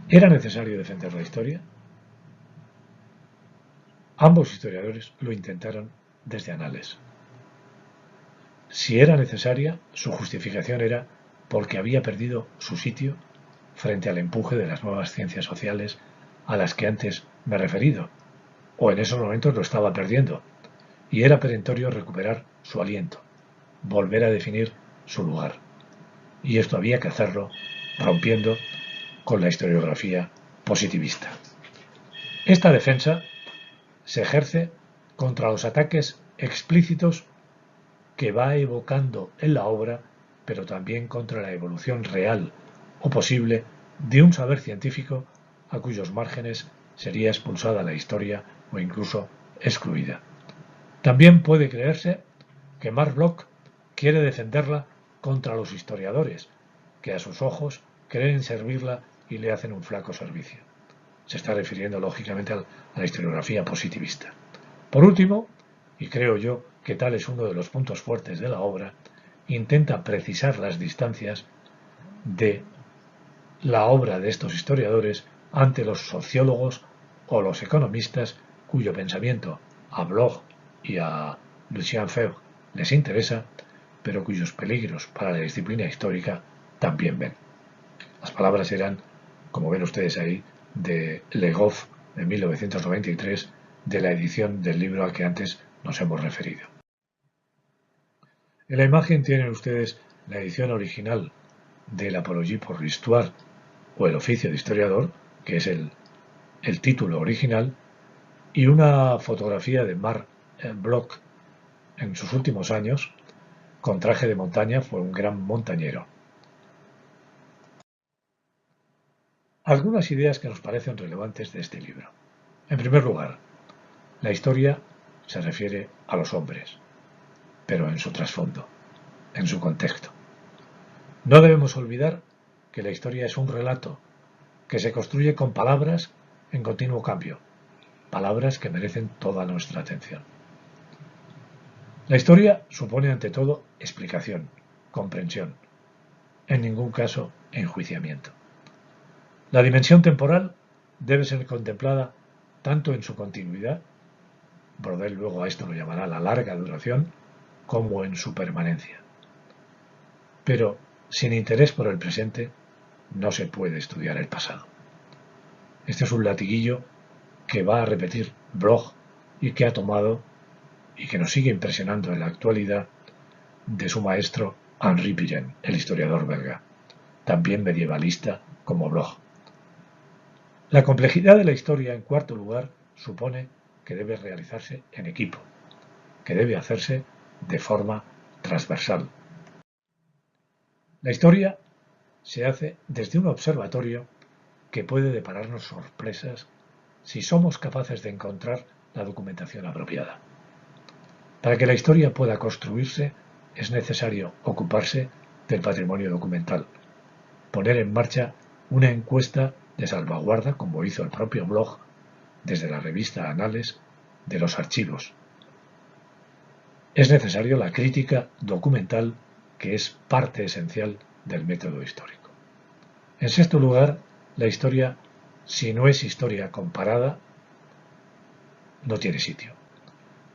¿Era necesario defender la historia? Ambos historiadores lo intentaron desde Annales. Si era necesaria, su justificación era porque había perdido su sitio frente al empuje de las nuevas ciencias sociales a las que antes me he referido, o en esos momentos lo estaba perdiendo, y era perentorio recuperar su aliento, volver a definir su lugar. Y esto había que hacerlo rompiendo con la historiografía positivista. Esta defensa se ejerce contra los ataques explícitos que va evocando en la obra, pero también contra la evolución real o posible de un saber científico a cuyos márgenes sería expulsada la historia o incluso excluida. También puede creerse que Marc Bloch quiere defenderla contra los historiadores, que a sus ojos creen servirla y le hacen un flaco servicio. Se está refiriendo lógicamente a la historiografía positivista. Por último, y creo yo que tal es uno de los puntos fuertes de la obra, intenta precisar las distancias de la obra de estos historiadores ante los sociólogos o los economistas cuyo pensamiento a Bloch y a Lucien Febvre les interesa, pero cuyos peligros para la disciplina histórica también ven. Las palabras eran, como ven ustedes ahí, de Le Goff de 1993, de la edición del libro al que antes nos hemos referido. En la imagen tienen ustedes la edición original de l'Apologie pour l'Histoire, o el oficio de historiador, que es el título original, y una fotografía de Marc Bloch en sus últimos años, con traje de montaña, fue un gran montañero. Algunas ideas que nos parecen relevantes de este libro. En primer lugar, la historia se refiere a los hombres, pero en su trasfondo, en su contexto. No debemos olvidar que la historia es un relato que se construye con palabras en continuo cambio, palabras que merecen toda nuestra atención. La historia supone ante todo explicación, comprensión, en ningún caso enjuiciamiento. La dimensión temporal debe ser contemplada tanto en su continuidad, Brodel luego a esto lo llamará la larga duración, como en su permanencia. Pero sin interés por el presente no se puede estudiar el pasado. Este es un latiguillo que va a repetir Bloch y que ha tomado y que nos sigue impresionando en la actualidad de su maestro Henri Pirenne, el historiador belga, también medievalista como Bloch. La complejidad de la historia, en cuarto lugar, supone que debe realizarse en equipo, que debe hacerse de forma transversal. La historia se hace desde un observatorio que puede depararnos sorpresas si somos capaces de encontrar la documentación apropiada. Para que la historia pueda construirse es necesario ocuparse del patrimonio documental, poner en marcha una encuesta de salvaguarda, como hizo el propio Bloch desde la revista Annales, de los archivos. Es necesario la crítica documental, que es parte esencial del método histórico. En sexto lugar, la historia, si no es historia comparada, no tiene sitio.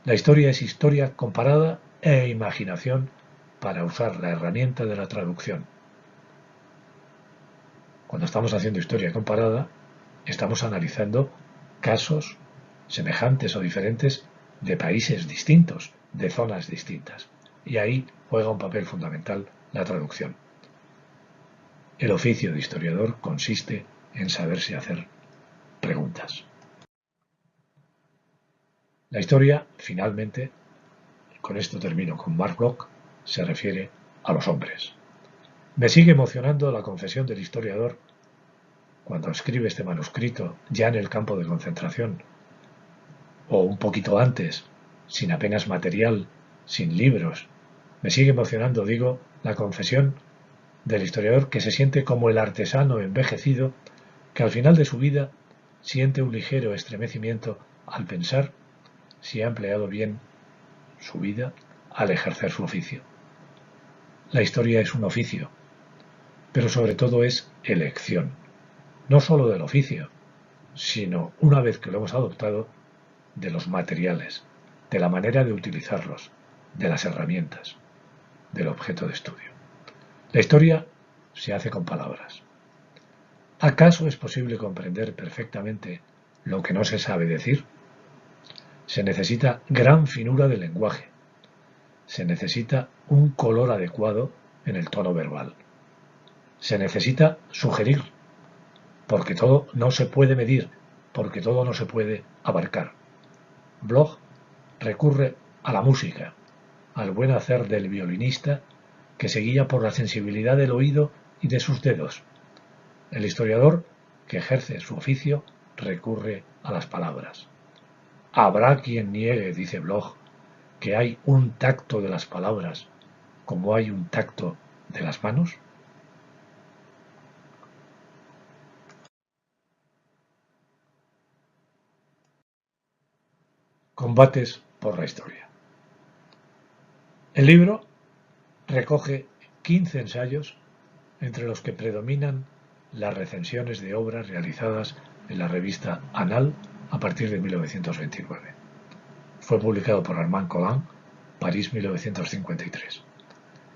La historia es historia comparada e imaginación para usar la herramienta de la traducción. Cuando estamos haciendo historia comparada, estamos analizando casos semejantes o diferentes de países distintos, de zonas distintas. Y ahí juega un papel fundamental la traducción. El oficio de historiador consiste en saberse hacer preguntas. La historia, finalmente, con esto termino con Marc Bloch, se refiere a los hombres. Me sigue emocionando la confesión del historiador cuando escribe este manuscrito ya en el campo de concentración, o un poquito antes, sin apenas material, sin libros. Me sigue emocionando, digo, la confesión del historiador que se siente como el artesano envejecido que al final de su vida siente un ligero estremecimiento al pensar si ha empleado bien su vida al ejercer su oficio. La historia es un oficio, pero sobre todo es elección, no sólo del oficio, sino, una vez que lo hemos adoptado, de los materiales, de la manera de utilizarlos, de las herramientas, del objeto de estudio. La historia se hace con palabras. ¿Acaso es posible comprender perfectamente lo que no se sabe decir? Se necesita gran finura del lenguaje. Se necesita un color adecuado en el tono verbal. Se necesita sugerir, porque todo no se puede medir, porque todo no se puede abarcar. Bloch recurre a la música, al buen hacer del violinista que se guía por la sensibilidad del oído y de sus dedos. El historiador que ejerce su oficio recurre a las palabras. Habrá quien niegue, dice Bloch, que hay un tacto de las palabras como hay un tacto de las manos. Combates por la historia. El libro recoge 15 ensayos entre los que predominan las recensiones de obras realizadas en la revista Annales a partir de 1929. Fue publicado por Armand Colin, París 1953.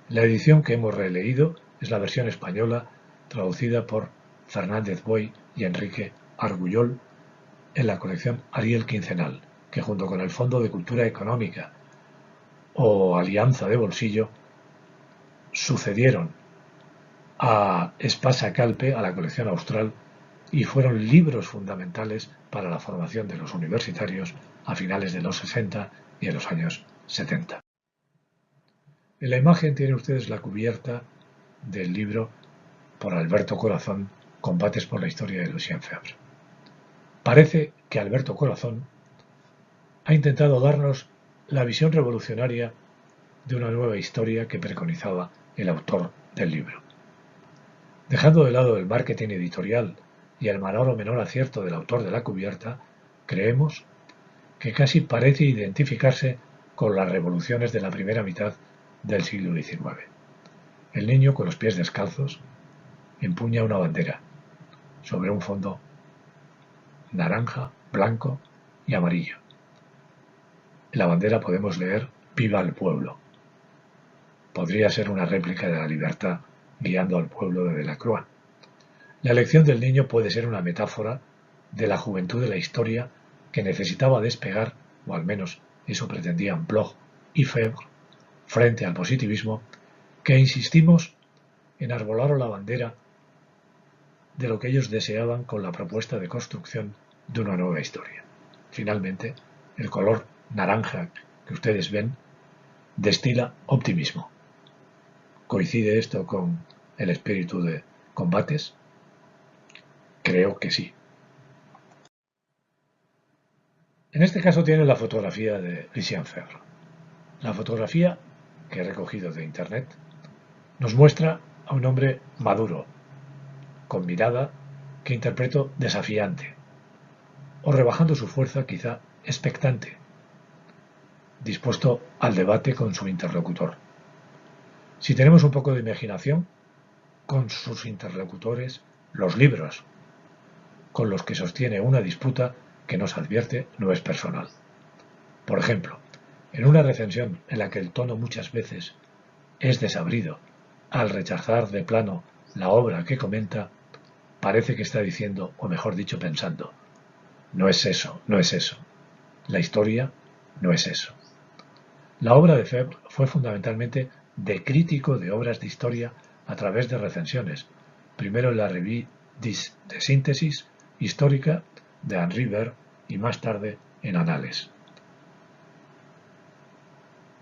La edición que hemos releído es la versión española traducida por Fernández Boy y Enrique Argullol en la colección Ariel Quincenal, que junto con el Fondo de Cultura Económica o Alianza de Bolsillo sucedieron a Espasa Calpe, a la colección austral, y fueron libros fundamentales para la formación de los universitarios a finales de los 60 y en los años 70. En la imagen tienen ustedes la cubierta del libro por Alberto Corazón, Combates por la historia de Lucien Febvre. Parece que Alberto Corazón ha intentado darnos la visión revolucionaria de una nueva historia que preconizaba el autor del libro. Dejando de lado el marketing editorial y el mayor o menor acierto del autor de la cubierta, creemos que casi parece identificarse con las revoluciones de la primera mitad del siglo XIX. El niño, con los pies descalzos, empuña una bandera sobre un fondo naranja, blanco y amarillo. En la bandera podemos leer «Viva el pueblo». Podría ser una réplica de la libertad guiando al pueblo de Delacroix. La elección del niño puede ser una metáfora de la juventud de la historia que necesitaba despegar, o al menos eso pretendían Bloch y Febvre, frente al positivismo, que insistimos enarbolaron la bandera de lo que ellos deseaban con la propuesta de construcción de una nueva historia. Finalmente, el color naranja que ustedes ven destila optimismo. ¿Coincide esto con el espíritu de Combates? Creo que sí. En este caso tiene la fotografía de Lucien Febvre. La fotografía que he recogido de internet nos muestra a un hombre maduro, con mirada que interpreto desafiante, o rebajando su fuerza quizá expectante, dispuesto al debate con su interlocutor. Si tenemos un poco de imaginación, con sus interlocutores, los libros con los que sostiene una disputa que nos advierte no es personal. Por ejemplo, en una recensión en la que el tono muchas veces es desabrido, al rechazar de plano la obra que comenta, parece que está diciendo, o mejor dicho pensando, no es eso, no es eso. La historia no es eso. La obra de Febvre fue fundamentalmente de crítico de obras de historia a través de recensiones, primero en la Revue de Síntesis Histórica de Henri Ver y más tarde en Annales.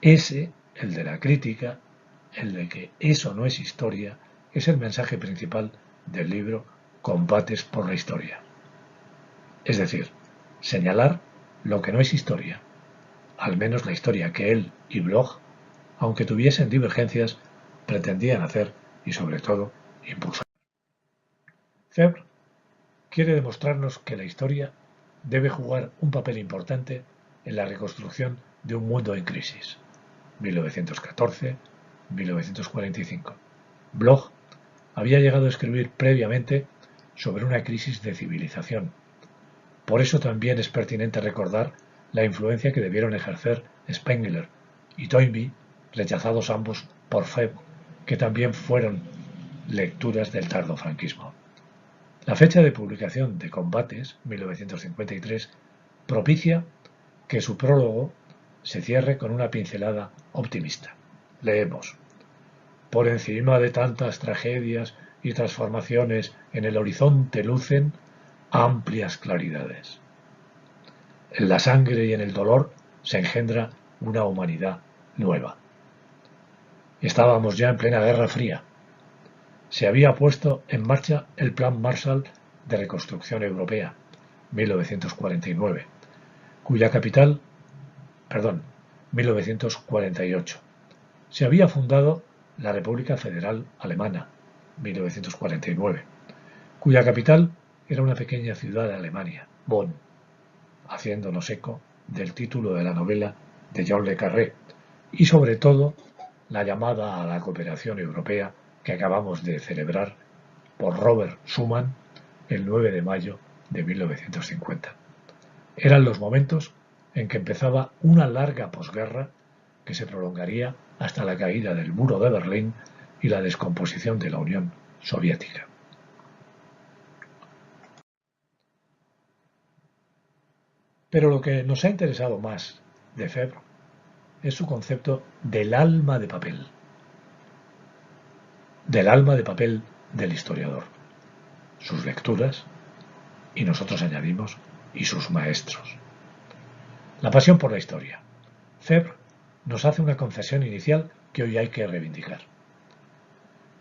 Ese, el de la crítica, el de que eso no es historia, es el mensaje principal del libro Combates por la historia. Es decir, señalar lo que no es historia, al menos la historia que él y Bloch, aunque tuviesen divergencias, pretendían hacer y sobre todo impulsar. Febvre quiere demostrarnos que la historia debe jugar un papel importante en la reconstrucción de un mundo en crisis. 1914-1945. Bloch había llegado a escribir previamente sobre una crisis de civilización. Por eso también es pertinente recordar la influencia que debieron ejercer Spengler y Toynbee, rechazados ambos por Febvre, que también fueron lecturas del tardofranquismo. La fecha de publicación de Combates, 1953, propicia que su prólogo se cierre con una pincelada optimista. Leemos: por encima de tantas tragedias y transformaciones en el horizonte lucen amplias claridades. En la sangre y en el dolor se engendra una humanidad nueva. Estábamos ya en plena Guerra Fría. Se había puesto en marcha el Plan Marshall de Reconstrucción Europea, 1949, cuya capital, 1948. Se había fundado la República Federal Alemana, 1949, cuya capital era una pequeña ciudad de Alemania, Bonn, haciéndonos eco del título de la novela de John le Carré y sobre todo la llamada a la cooperación europea que acabamos de celebrar por Robert Schuman el 9 de mayo de 1950. Eran los momentos en que empezaba una larga posguerra que se prolongaría hasta la caída del muro de Berlín y la descomposición de la Unión Soviética. Pero lo que nos ha interesado más de Febvre es su concepto del alma de papel del historiador, sus lecturas y nosotros añadimos y sus maestros. La pasión por la historia. Febvre nos hace una confesión inicial que hoy hay que reivindicar.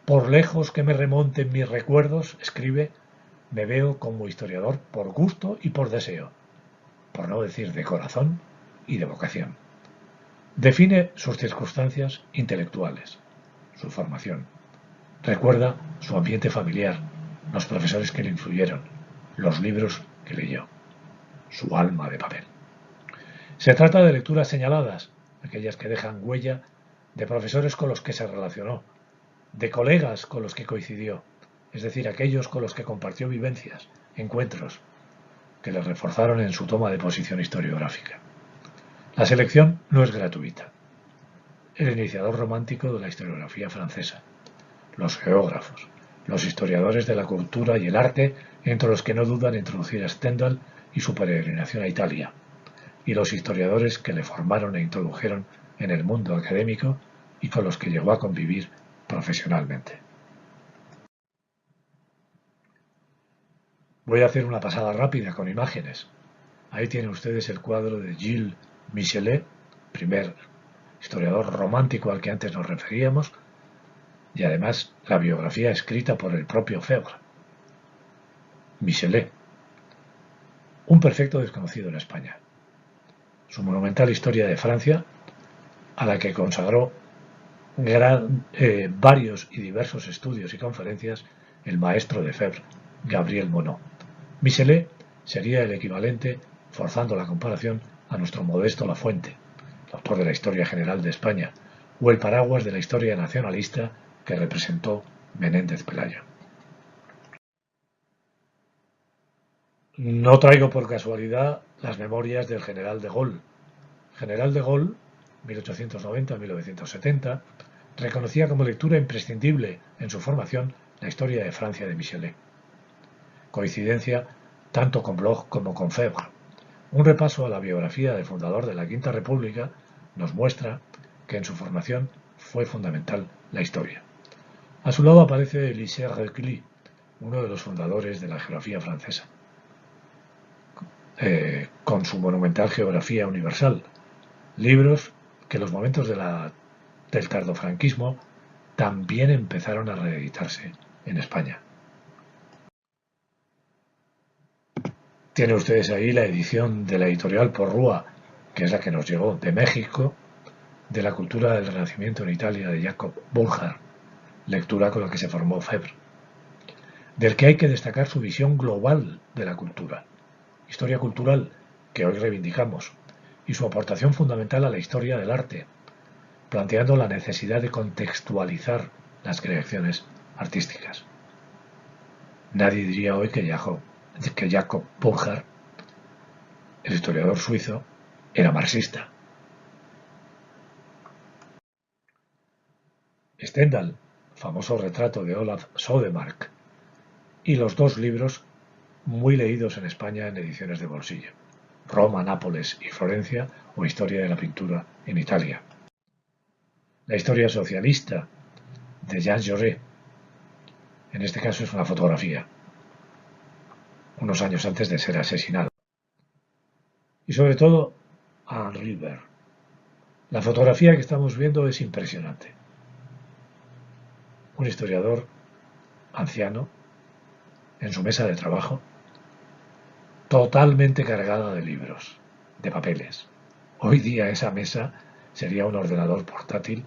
Por lejos que me remonten mis recuerdos, escribe, me veo como historiador por gusto y por deseo, por no decir de corazón y de vocación. Define sus circunstancias intelectuales, su formación. Recuerda su ambiente familiar, los profesores que le influyeron, los libros que leyó, su alma de papel. Se trata de lecturas señaladas, aquellas que dejan huella, de profesores con los que se relacionó, de colegas con los que coincidió, es decir, aquellos con los que compartió vivencias, encuentros, que le reforzaron en su toma de posición historiográfica. La selección no es gratuita. El iniciador romántico de la historiografía francesa, los geógrafos, los historiadores de la cultura y el arte, entre los que no dudan introducir a Stendhal y su peregrinación a Italia, y los historiadores que le formaron e introdujeron en el mundo académico y con los que llegó a convivir profesionalmente. Voy a hacer una pasada rápida con imágenes. Ahí tienen ustedes el cuadro de Gilles Michelet, primer historiador romántico al que antes nos referíamos, y además la biografía escrita por el propio Febvre. Michelet, un perfecto desconocido en España. Su monumental historia de Francia, a la que consagró varios y diversos estudios y conferencias el maestro de Febvre, Gabriel Monod. Michelet sería el equivalente, forzando la comparación, a nuestro Modesto Lafuente, el autor de la Historia General de España, o el paraguas de la historia nacionalista que representó Menéndez Pelayo. No traigo por casualidad las memorias del general de Gaulle. General de Gaulle, 1890-1970, reconocía como lectura imprescindible en su formación la historia de Francia de Michelet. Coincidencia tanto con Bloch como con Febvre. Un repaso a la biografía del fundador de la Quinta República nos muestra que en su formación fue fundamental la historia. A su lado aparece Elisée Reclus, uno de los fundadores de la geografía francesa, con su monumental Geografía Universal, libros que en los momentos del tardofranquismo también empezaron a reeditarse en España. Tienen ustedes ahí la edición de la editorial Porrúa, que es la que nos llegó de México, de la cultura del Renacimiento en Italia de Jacob Burckhardt, lectura con la que se formó Febvre, del que hay que destacar su visión global de la cultura, historia cultural que hoy reivindicamos, y su aportación fundamental a la historia del arte, planteando la necesidad de contextualizar las creaciones artísticas. Nadie diría hoy que Jacob Burckhardt, el historiador suizo, era marxista. Stendhal, famoso retrato de Olaf Södermark, y los dos libros muy leídos en España en ediciones de bolsillo. Roma, Nápoles y Florencia, o historia de la pintura en Italia. La historia socialista de Jean Jaurès, en este caso es una fotografía, unos años antes de ser asesinado. Y sobre todo, Henri Vert. La fotografía que estamos viendo es impresionante. Un historiador anciano, en su mesa de trabajo, totalmente cargada de libros, de papeles. Hoy día esa mesa sería un ordenador portátil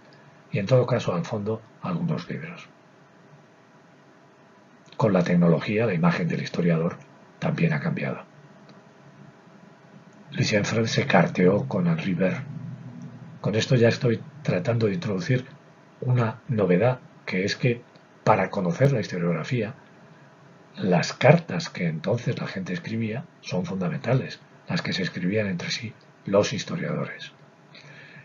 y en todo caso al fondo algunos libros. Con la tecnología, la imagen del historiador también ha cambiado. Lucien Febvre se carteó con Henri Vert. Con esto ya estoy tratando de introducir una novedad, que es que para conocer la historiografía, las cartas que entonces la gente escribía son fundamentales, las que se escribían entre sí los historiadores.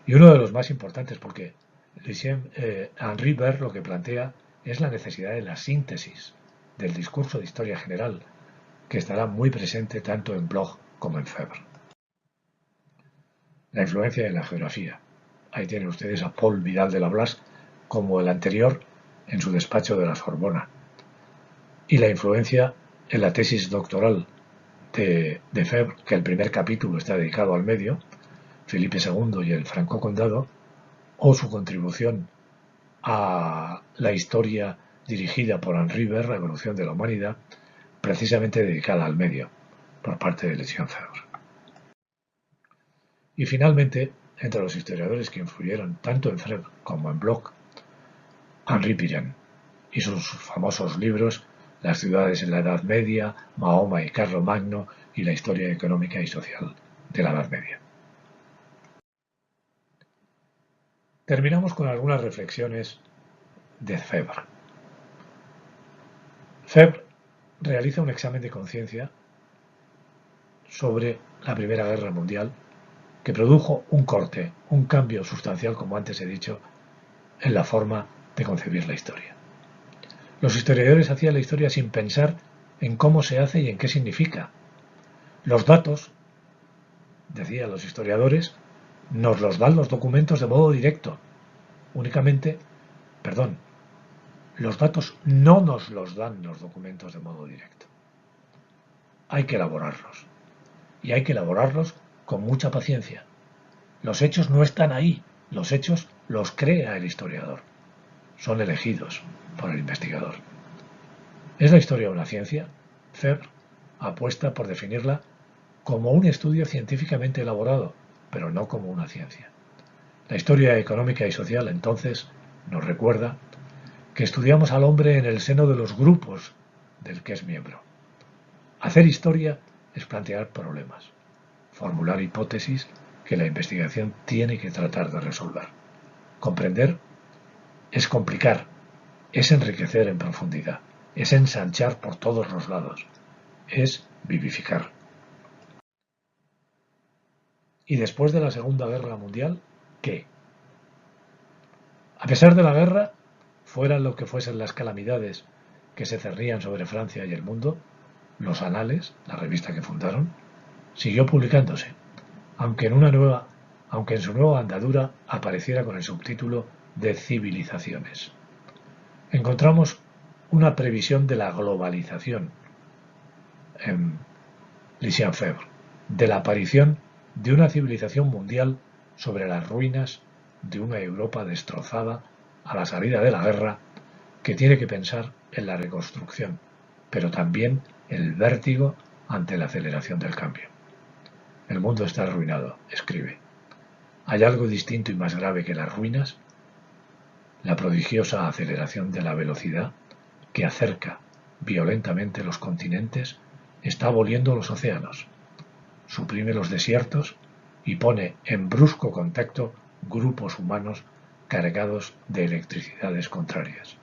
Y uno de los más importantes, porque Henri Vert lo que plantea es la necesidad de la síntesis del discurso de historia general, que estará muy presente tanto en Bloch como en Febvre. La influencia de la geografía. Ahí tienen ustedes a Paul Vidal de la Blas como el anterior en su despacho de la Sorbona. Y la influencia en la tesis doctoral de Febvre, que el primer capítulo está dedicado al medio, Felipe II y el Franco Condado, o su contribución a la historia dirigida por Henri Vert, La evolución de la humanidad, precisamente dedicada al medio, por parte de Lucien Febvre. Y finalmente, entre los historiadores que influyeron tanto en Febvre como en Bloch, Henri Pirenne y sus famosos libros Las ciudades en la Edad Media, Mahoma y Carlomagno y la historia económica y social de la Edad Media. Terminamos con algunas reflexiones de Febvre. Febvre realiza un examen de conciencia sobre la Primera Guerra Mundial que produjo un corte, un cambio sustancial, como antes he dicho, en la forma de concebir la historia. Los historiadores hacían la historia sin pensar en cómo se hace y en qué significa. Los datos, decían los historiadores, nos los dan los documentos de modo directo. Los datos no nos los dan los documentos de modo directo. Hay que elaborarlos. Y hay que elaborarlos con mucha paciencia. Los hechos no están ahí. Los hechos los crea el historiador. Son elegidos por el investigador. ¿Es la historia una ciencia? Febvre apuesta por definirla como un estudio científicamente elaborado, pero no como una ciencia. La historia económica y social, entonces, nos recuerda que estudiamos al hombre en el seno de los grupos del que es miembro. Hacer historia es plantear problemas, formular hipótesis que la investigación tiene que tratar de resolver. Comprender es complicar, es enriquecer en profundidad, es ensanchar por todos los lados, es vivificar. ¿Y después de la Segunda Guerra Mundial, qué? A pesar de la guerra, fueran lo que fuesen las calamidades que se cernían sobre Francia y el mundo, Los Anales, la revista que fundaron, siguió publicándose, aunque en su nueva andadura apareciera con el subtítulo de Civilizaciones. Encontramos una previsión de la globalización en Lucien Febvre, de la aparición de una civilización mundial sobre las ruinas de una Europa destrozada a la salida de la guerra, que tiene que pensar en la reconstrucción, pero también el vértigo ante la aceleración del cambio. El mundo está arruinado, escribe. ¿Hay algo distinto y más grave que las ruinas? La prodigiosa aceleración de la velocidad que acerca violentamente los continentes está aboliendo los océanos, suprime los desiertos y pone en brusco contacto grupos humanos cargados de electricidades contrarias.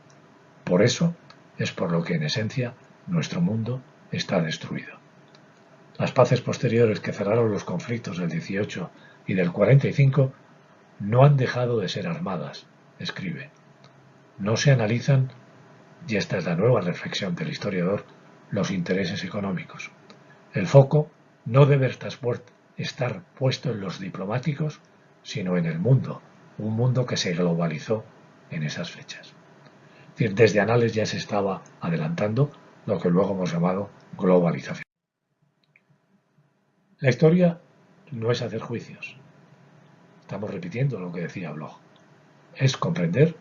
Por eso es por lo que en esencia nuestro mundo está destruido. Las paces posteriores que cerraron los conflictos del 18 y del 45 no han dejado de ser armadas, escribe. No se analizan, y esta es la nueva reflexión del historiador, los intereses económicos. El foco no debe estar puesto en los diplomáticos, sino en el mundo, un mundo que se globalizó en esas fechas. Es decir, desde Anales ya se estaba adelantando lo que luego hemos llamado globalización. La historia no es hacer juicios. Estamos repitiendo lo que decía Bloch. Es comprender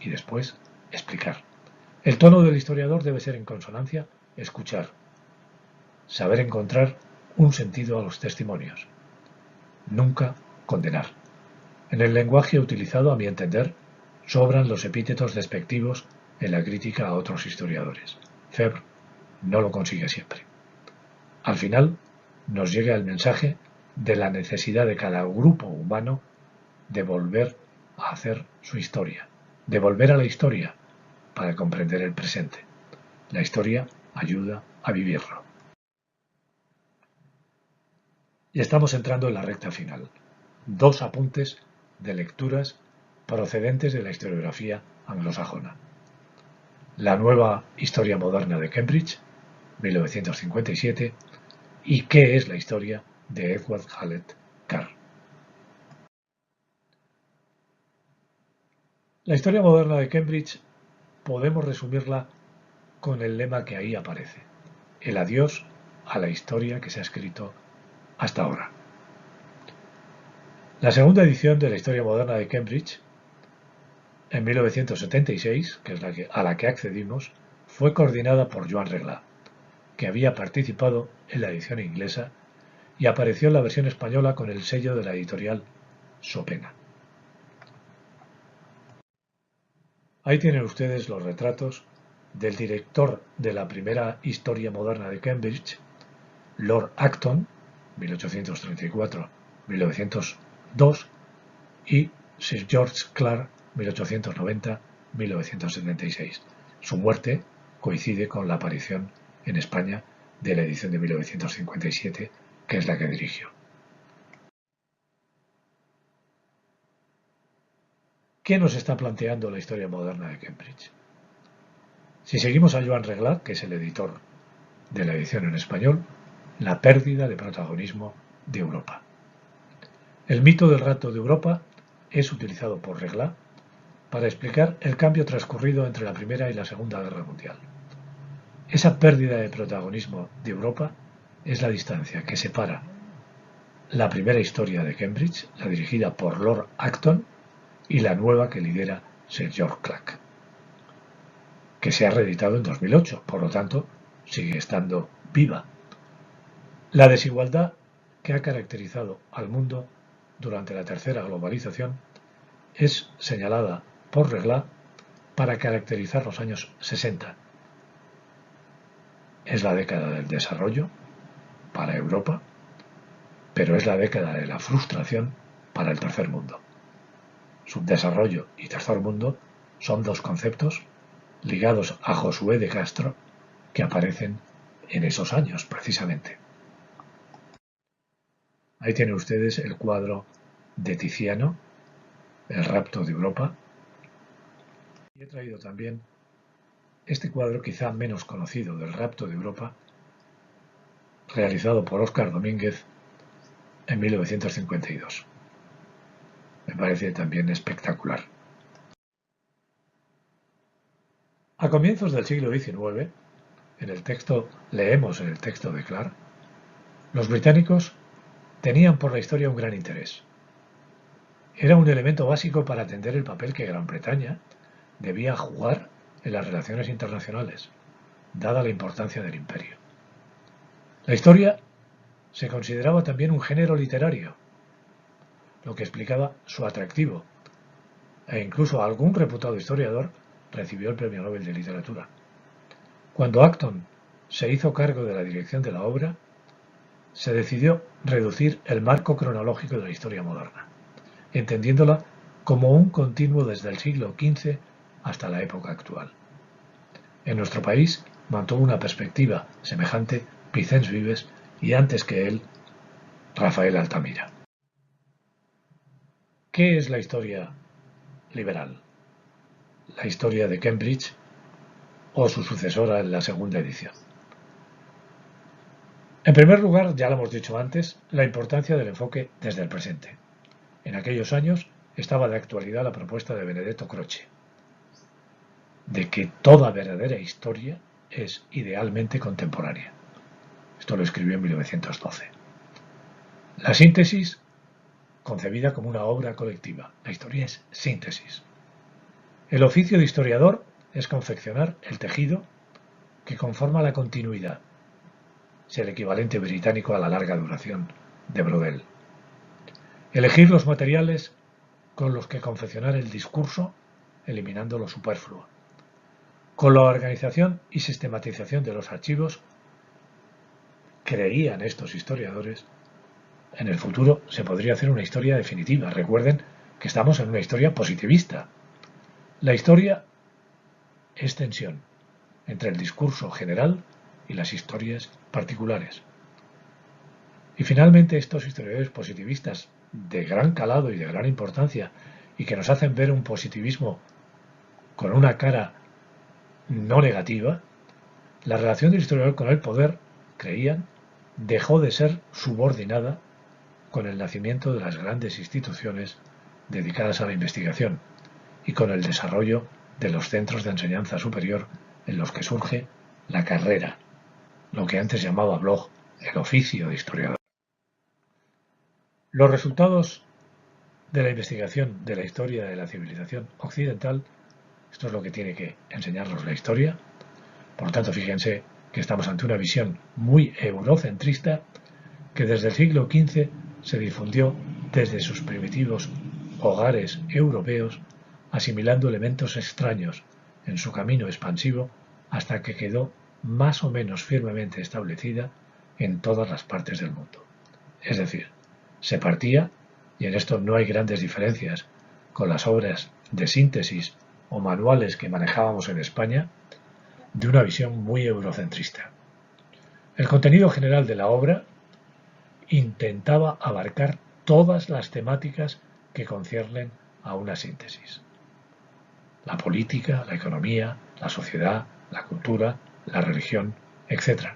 y después explicar. El tono del historiador debe ser en consonancia, escuchar, saber encontrar un sentido a los testimonios, nunca condenar. En el lenguaje utilizado, a mi entender, sobran los epítetos despectivos en la crítica a otros historiadores. Febvre no lo consigue siempre. Al final, nos llega el mensaje de la necesidad de cada grupo humano de volver a hacer su historia, de volver a la historia para comprender el presente. La historia ayuda a vivirlo. Y estamos entrando en la recta final. 2 apuntes de lecturas procedentes de la historiografía anglosajona. La nueva historia moderna de Cambridge, 1957, y ¿Qué es la historia?, de Edward Hallett Carr. La historia moderna de Cambridge podemos resumirla con el lema que ahí aparece: el adiós a la historia que se ha escrito hasta ahora. La segunda edición de la historia moderna de Cambridge, en 1976, que es a la que accedimos, fue coordinada por Joan Reglà, que había participado en la edición inglesa y apareció en la versión española con el sello de la editorial Sopena. Ahí tienen ustedes los retratos del director de la primera historia moderna de Cambridge, Lord Acton, 1834-1902, y Sir George Clark, 1890-1976. Su muerte coincide con la aparición en España de la edición de 1957, que es la que dirigió. ¿Qué nos está planteando la historia moderna de Cambridge? Si seguimos a Joan Reglà, que es el editor de la edición en español, la pérdida de protagonismo de Europa. El mito del rapto de Europa es utilizado por Reglà para explicar el cambio transcurrido entre la Primera y la Segunda Guerra Mundial. Esa pérdida de protagonismo de Europa es la distancia que separa la primera historia de Cambridge, la dirigida por Lord Acton, y la nueva que lidera Sir George Clark, que se ha reeditado en 2008, por lo tanto sigue estando viva. La desigualdad que ha caracterizado al mundo durante la tercera globalización es señalada por Reglà para caracterizar los años 60. Es la década del desarrollo para Europa, pero es la década de la frustración para el tercer mundo. Subdesarrollo y tercer mundo son 2 conceptos ligados a Josué de Castro que aparecen en esos años precisamente. Ahí tienen ustedes el cuadro de Tiziano, El rapto de Europa, y he traído también este cuadro quizá menos conocido del rapto de Europa, realizado por Óscar Domínguez en 1952. Me parece también espectacular. A comienzos del siglo XIX, leemos en el texto de Clark, los británicos tenían por la historia un gran interés. Era un elemento básico para atender el papel que Gran Bretaña debía jugar en las relaciones internacionales, dada la importancia del imperio. La historia se consideraba también un género literario, lo que explicaba su atractivo, e incluso algún reputado historiador recibió el Premio Nobel de Literatura. Cuando Acton se hizo cargo de la dirección de la obra, se decidió reducir el marco cronológico de la historia moderna, entendiéndola como un continuo desde el siglo XV hasta la época actual. En nuestro país mantuvo una perspectiva semejante Vicens Vives y antes que él, Rafael Altamira. ¿Qué es la historia liberal? La historia de Cambridge o su sucesora en la segunda edición. En primer lugar, ya lo hemos dicho antes, la importancia del enfoque desde el presente. En aquellos años estaba de actualidad la propuesta de Benedetto Croce, de que toda verdadera historia es idealmente contemporánea. Esto lo escribió en 1912. La síntesis, concebida como una obra colectiva. La historia es síntesis. El oficio de historiador es confeccionar el tejido que conforma la continuidad. Es el equivalente británico a la larga duración de Brodel. Elegir los materiales con los que confeccionar el discurso, eliminando lo superfluo. Con la organización y sistematización de los archivos, creían estos historiadores, en el futuro se podría hacer una historia definitiva. Recuerden que estamos en una historia positivista. La historia es tensión entre el discurso general y las historias particulares. Y finalmente estos historiadores positivistas de gran calado y de gran importancia y que nos hacen ver un positivismo con una cara no negativa, la relación del historiador con el poder, creían, dejó de ser subordinada con el nacimiento de las grandes instituciones dedicadas a la investigación y con el desarrollo de los centros de enseñanza superior en los que surge la carrera, lo que antes llamaba Bloch el oficio de historiador. Los resultados de la investigación de la historia de la civilización occidental, esto es lo que tiene que enseñarnos la historia. Por tanto, fíjense que estamos ante una visión muy eurocentrista que desde el siglo XV se difundió desde sus primitivos hogares europeos, asimilando elementos extraños en su camino expansivo hasta que quedó más o menos firmemente establecida en todas las partes del mundo. Es decir, se partía, y en esto no hay grandes diferencias con las obras de síntesis o manuales que manejábamos en España, de una visión muy eurocentrista. El contenido general de la obra intentaba abarcar todas las temáticas que conciernen a una síntesis. La política, la economía, la sociedad, la cultura, la religión, etc.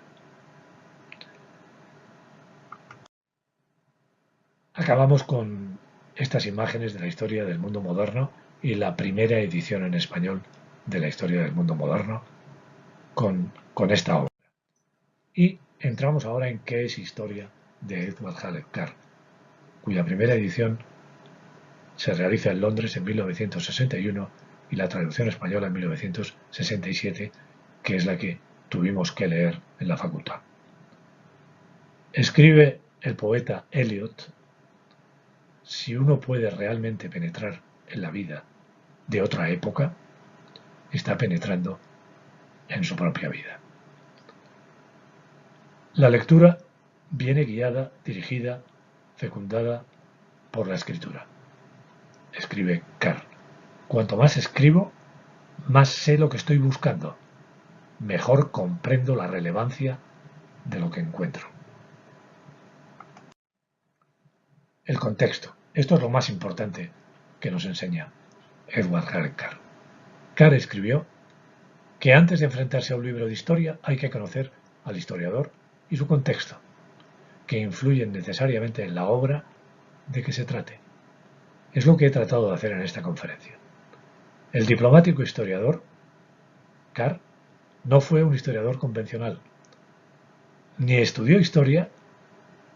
Acabamos con estas imágenes de la historia del mundo moderno y la primera edición en español de la historia del mundo moderno con esta obra. Y entramos ahora en qué es historia de Edward Hallett Carr, cuya primera edición se realiza en Londres en 1961 y la traducción española en 1967, que es la que tuvimos que leer en la facultad. Escribe el poeta Eliot: si uno puede realmente penetrar en la vida de otra época, está penetrando en su propia vida. La lectura viene guiada, dirigida, fecundada por la escritura. Escribe Carr: cuanto más escribo, más sé lo que estoy buscando, mejor comprendo la relevancia de lo que encuentro. El contexto. Esto es lo más importante que nos enseña Edward Hallett Carr. Carr escribió que antes de enfrentarse a un libro de historia hay que conocer al historiador y su contexto, que influyen necesariamente en la obra de que se trate. Es lo que he tratado de hacer en esta conferencia. El diplomático historiador, Carr, no fue un historiador convencional. Ni estudió historia,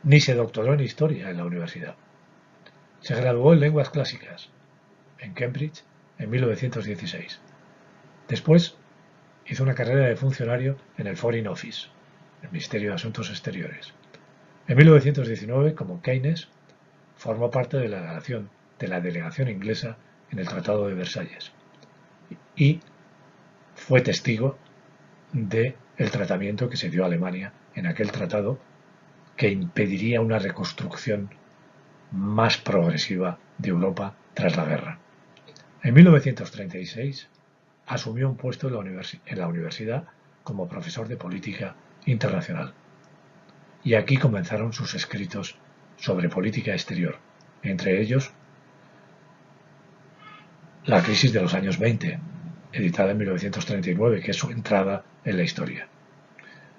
ni se doctoró en historia en la universidad. Se graduó en lenguas clásicas, en Cambridge, en 1916. Después hizo una carrera de funcionario en el Foreign Office, el Ministerio de Asuntos Exteriores. En 1919, como Keynes, formó parte de la delegación inglesa en el Tratado de Versalles y fue testigo del tratamiento que se dio a Alemania en aquel tratado, que impediría una reconstrucción más progresiva de Europa tras la guerra. En 1936 asumió un puesto en la universidad como profesor de política internacional. Y aquí comenzaron sus escritos sobre política exterior, entre ellos La crisis de los años 20, editada en 1939, que es su entrada en la historia.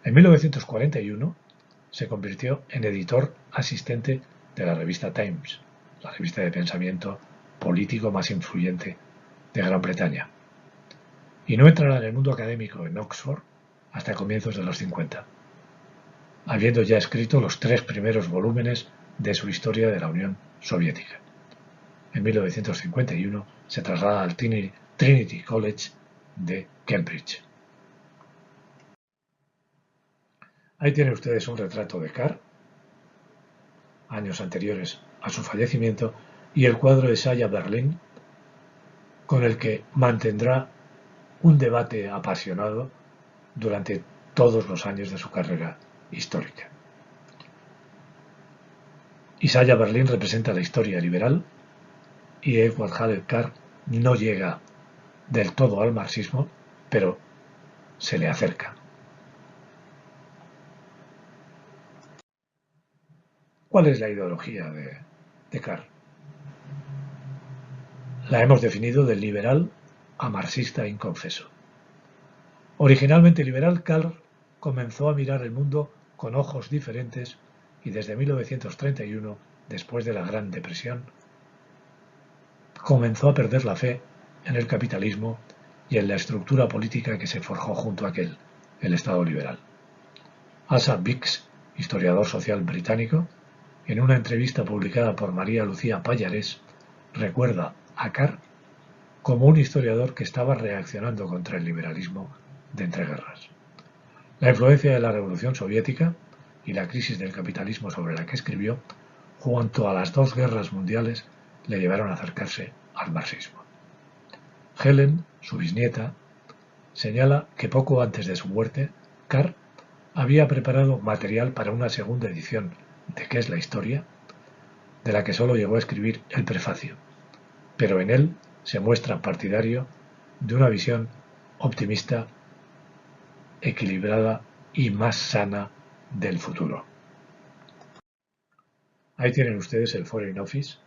En 1941 se convirtió en editor asistente de la revista Times, la revista de pensamiento político más influyente de Gran Bretaña. Y no entrará en el mundo académico en Oxford hasta comienzos de los 50, habiendo ya escrito los 3 primeros volúmenes de su historia de la Unión Soviética. En 1951 se traslada al Trinity College de Cambridge. Ahí tienen ustedes un retrato de Carr, años anteriores a su fallecimiento, y el cuadro de Sacha Berlin, con el que mantendrá un debate apasionado durante todos los años de su carrera histórica. Isaiah Berlin representa la historia liberal y Edward Howard Carr no llega del todo al marxismo, pero se le acerca. ¿Cuál es la ideología de Carr? La hemos definido del liberal a marxista inconfeso. Originalmente liberal, Carr comenzó a mirar el mundo con ojos diferentes y desde 1931, después de la Gran Depresión, comenzó a perder la fe en el capitalismo y en la estructura política que se forjó junto a aquel, el Estado liberal. Asa Biggs, historiador social británico, en una entrevista publicada por María Lucía Pallarés, recuerda a Carr como un historiador que estaba reaccionando contra el liberalismo de entreguerras. La influencia de la Revolución Soviética y la crisis del capitalismo sobre la que escribió, junto a las 2 guerras mundiales, le llevaron a acercarse al marxismo. Helen, su bisnieta, señala que poco antes de su muerte, Carr había preparado material para una segunda edición de ¿Qué es la historia?, de la que solo llegó a escribir el prefacio, pero en él se muestra partidario de una visión optimista, equilibrada y más sana del futuro. Ahí tienen ustedes el Foreign Office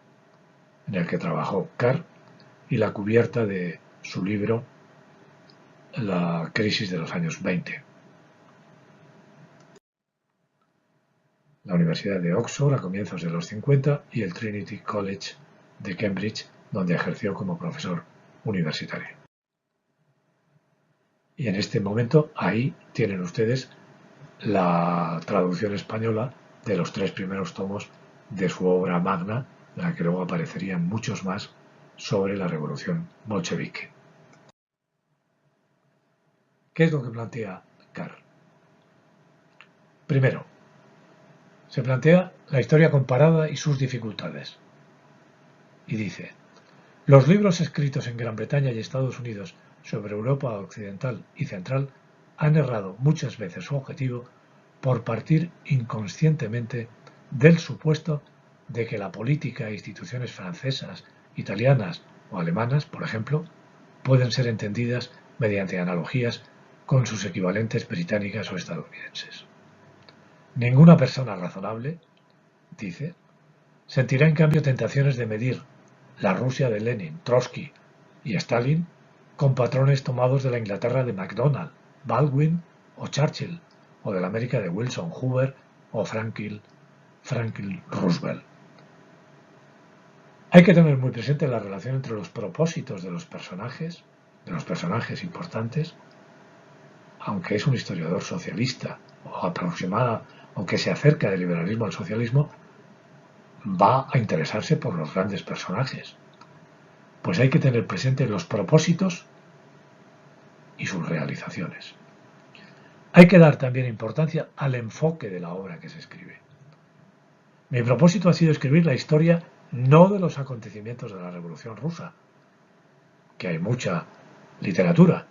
en el que trabajó Carr y la cubierta de su libro La crisis de los años 20. La Universidad de Oxford a comienzos de los 50 y el Trinity College de Cambridge, donde ejerció como profesor universitario. Y en este momento ahí tienen ustedes la traducción española de los 3 primeros tomos de su obra magna, en la que luego aparecerían muchos más sobre la revolución bolchevique. ¿Qué es lo que plantea Carr? Primero, se plantea la historia comparada y sus dificultades. Y dice: los libros escritos en Gran Bretaña y Estados Unidos sobre Europa occidental y central han errado muchas veces su objetivo por partir inconscientemente del supuesto de que la política e instituciones francesas, italianas o alemanas, por ejemplo, pueden ser entendidas mediante analogías con sus equivalentes británicas o estadounidenses. Ninguna persona razonable, dice, sentirá en cambio tentaciones de medir la Rusia de Lenin, Trotsky y Stalin con patrones tomados de la Inglaterra de MacDonald, Baldwin o Churchill, o de la América de Wilson, Hoover o Franklin Roosevelt. Hay que tener muy presente la relación entre los propósitos de los personajes importantes, aunque es un historiador socialista o aproximada o que se acerca del liberalismo al socialismo, va a interesarse por los grandes personajes. Pues hay que tener presente los propósitos y sus realizaciones. Hay que dar también importancia al enfoque de la obra que se escribe. Mi propósito ha sido escribir la historia no de los acontecimientos de la Revolución Rusa, que hay mucha literatura,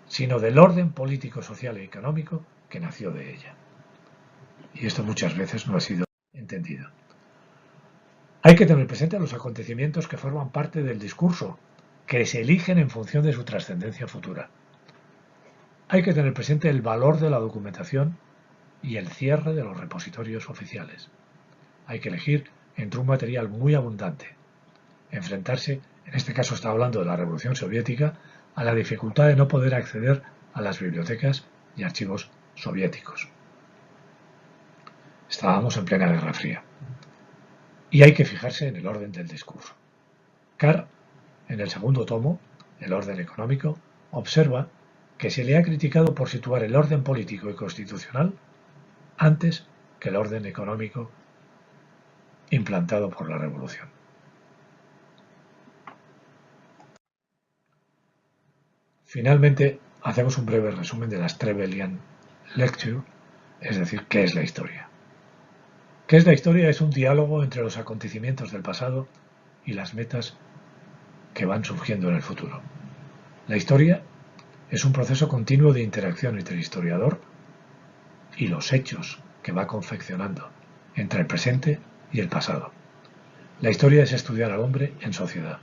sino del orden político, social y económico que nació de ella. Y esto muchas veces no ha sido entendido. Hay que tener presente los acontecimientos que forman parte del discurso, que se eligen en función de su trascendencia futura. Hay que tener presente el valor de la documentación y el cierre de los repositorios oficiales. Hay que elegir entre un material muy abundante. Enfrentarse, en este caso está hablando de la Revolución Soviética, a la dificultad de no poder acceder a las bibliotecas y archivos soviéticos. Estábamos en plena Guerra Fría. Y hay que fijarse en el orden del discurso. Carr, en el segundo tomo, El orden económico, observa que se le ha criticado por situar el orden político y constitucional antes que el orden económico implantado por la Revolución. Finalmente, hacemos un breve resumen de las Trevelyan Lecture, es decir, ¿qué es la historia? ¿Qué es la historia? Es un diálogo entre los acontecimientos del pasado y las metas que van surgiendo en el futuro. La historia es un proceso continuo de interacción entre el historiador y los hechos que va confeccionando entre el presente y el pasado. La historia es estudiar al hombre en sociedad.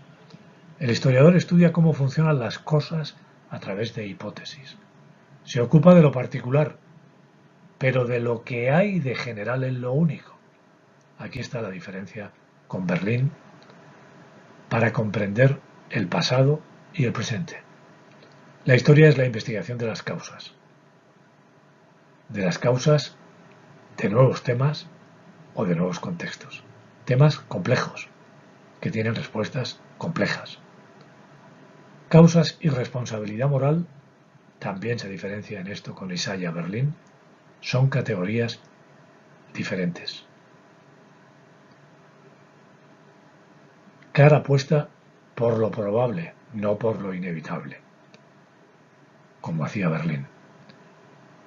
El historiador estudia cómo funcionan las cosas a través de hipótesis. Se ocupa de lo particular, pero de lo que hay de general en lo único. Aquí está la diferencia con Berlín para comprender el pasado y el presente. La historia es la investigación de las causas de nuevos temas o de nuevos contextos. Temas complejos, que tienen respuestas complejas. Causas y responsabilidad moral, también se diferencia en esto con Isaiah Berlin, son categorías diferentes. Carr apuesta por lo probable, no por lo inevitable, como hacía Berlin.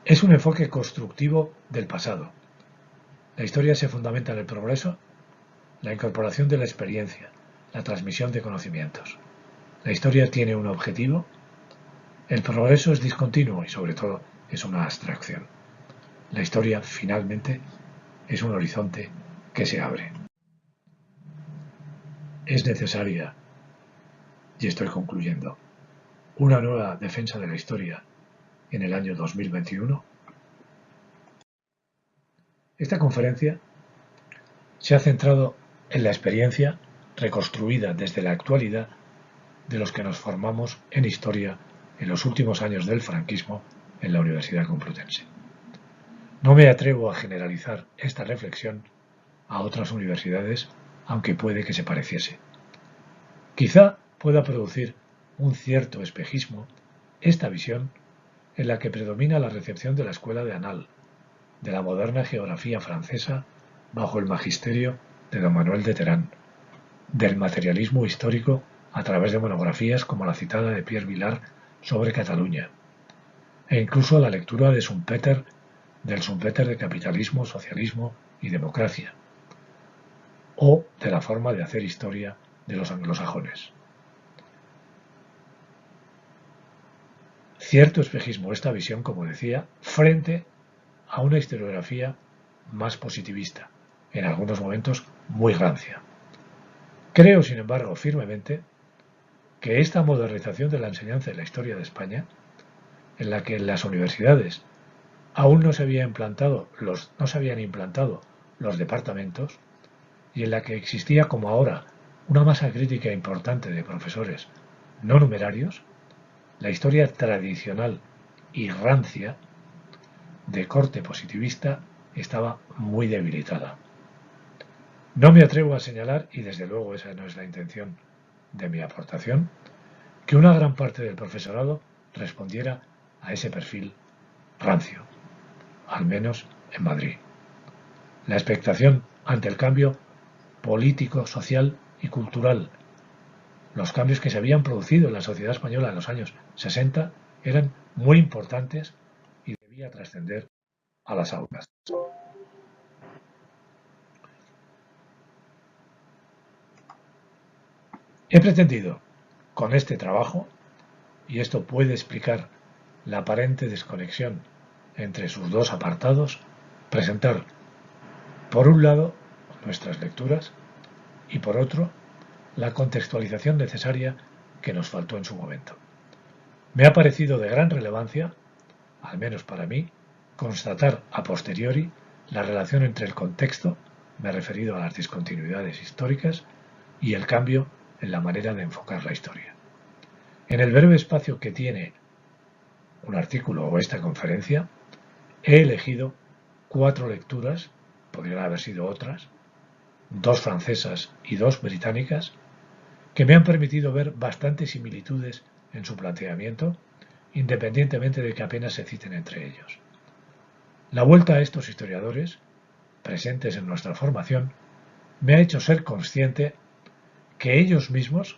Es un enfoque constructivo del pasado. La historia se fundamenta en el progreso, la incorporación de la experiencia, la transmisión de conocimientos. La historia tiene un objetivo, el progreso es discontinuo y sobre todo es una abstracción. La historia finalmente es un horizonte que se abre. Es necesaria, y estoy concluyendo, una nueva defensa de la historia en el año 2021. Esta conferencia se ha centrado en la experiencia reconstruida desde la actualidad de los que nos formamos en historia en los últimos años del franquismo en la Universidad Complutense. No me atrevo a generalizar esta reflexión a otras universidades, aunque puede que se pareciese. Quizá pueda producir un cierto espejismo esta visión en la que predomina la recepción de la escuela de Anal, de la moderna geografía francesa bajo el magisterio de don Manuel de Terán, del materialismo histórico a través de monografías como la citada de Pierre Vilar sobre Cataluña, e incluso la lectura de Schumpeter, del Schumpeter de capitalismo, socialismo y democracia, o de la forma de hacer historia de los anglosajones. Cierto espejismo esta visión, como decía, frente a una historiografía más positivista, en algunos momentos muy rancia. Creo, sin embargo, firmemente que esta modernización de la enseñanza de la historia de España, en la que en las universidades aún no se habían implantado los departamentos, y en la que existía como ahora una masa crítica importante de profesores no numerarios, la historia tradicional y rancia de corte positivista estaba muy debilitada. No me atrevo a señalar, y desde luego esa no es la intención de mi aportación, que una gran parte del profesorado respondiera a ese perfil rancio, al menos en Madrid. La expectación ante el cambio político, social y cultural, los cambios que se habían producido en la sociedad española en los años 60 eran muy importantes y debía trascender a las aulas. He pretendido, con este trabajo, y esto puede explicar la aparente desconexión entre sus dos apartados, presentar, por un lado, nuestras lecturas y, por otro, la contextualización necesaria que nos faltó en su momento. Me ha parecido de gran relevancia, al menos para mí, constatar a posteriori la relación entre el contexto, me he referido a las discontinuidades históricas, y el cambio en la manera de enfocar la historia. En el breve espacio que tiene un artículo o esta conferencia, he elegido 4 lecturas podrían haber sido otras, 2 francesas y 2 británicas, que me han permitido ver bastantes similitudes en su planteamiento, independientemente de que apenas se citen entre ellos. La vuelta a estos historiadores, presentes en nuestra formación, me ha hecho ser consciente que ellos mismos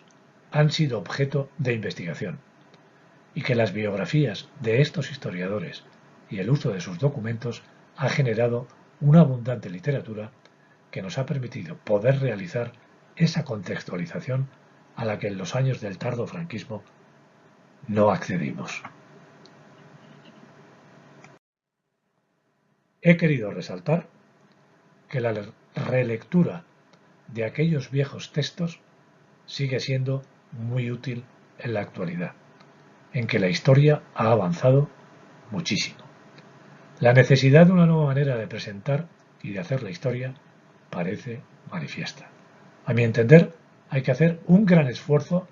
han sido objeto de investigación y que las biografías de estos historiadores y el uso de sus documentos ha generado una abundante literatura que nos ha permitido poder realizar esa contextualización a la que en los años del tardo franquismo no accedimos. He querido resaltar que la relectura de aquellos viejos textos sigue siendo muy útil en la actualidad, en que la historia ha avanzado muchísimo. La necesidad de una nueva manera de presentar y de hacer la historia parece manifiesta. A mi entender, hay que hacer un gran esfuerzo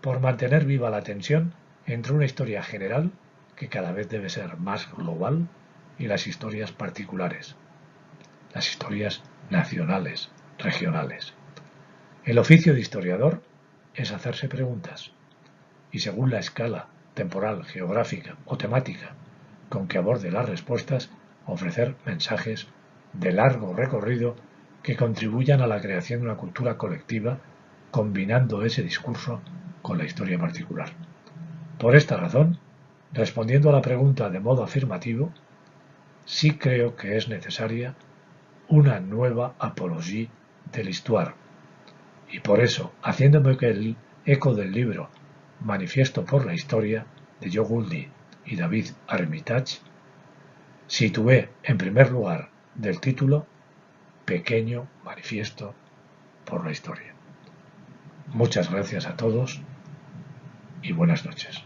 por mantener viva la tensión entre una historia general, que cada vez debe ser más global, y las historias particulares, las historias nacionales, regionales. El oficio de historiador es hacerse preguntas, y según la escala temporal, geográfica o temática con que aborde las respuestas, ofrecer mensajes de largo recorrido que contribuyan a la creación de una cultura colectiva, combinando ese discurso con la historia particular. Por esta razón, respondiendo a la pregunta de modo afirmativo, sí creo que es necesaria una nueva apología de l'histoire, y por eso, haciéndome el eco del libro Manifiesto por la Historia de Joe Goldie y David Armitage, situé en primer lugar del título Pequeño Manifiesto por la Historia. Muchas gracias a todos y buenas noches.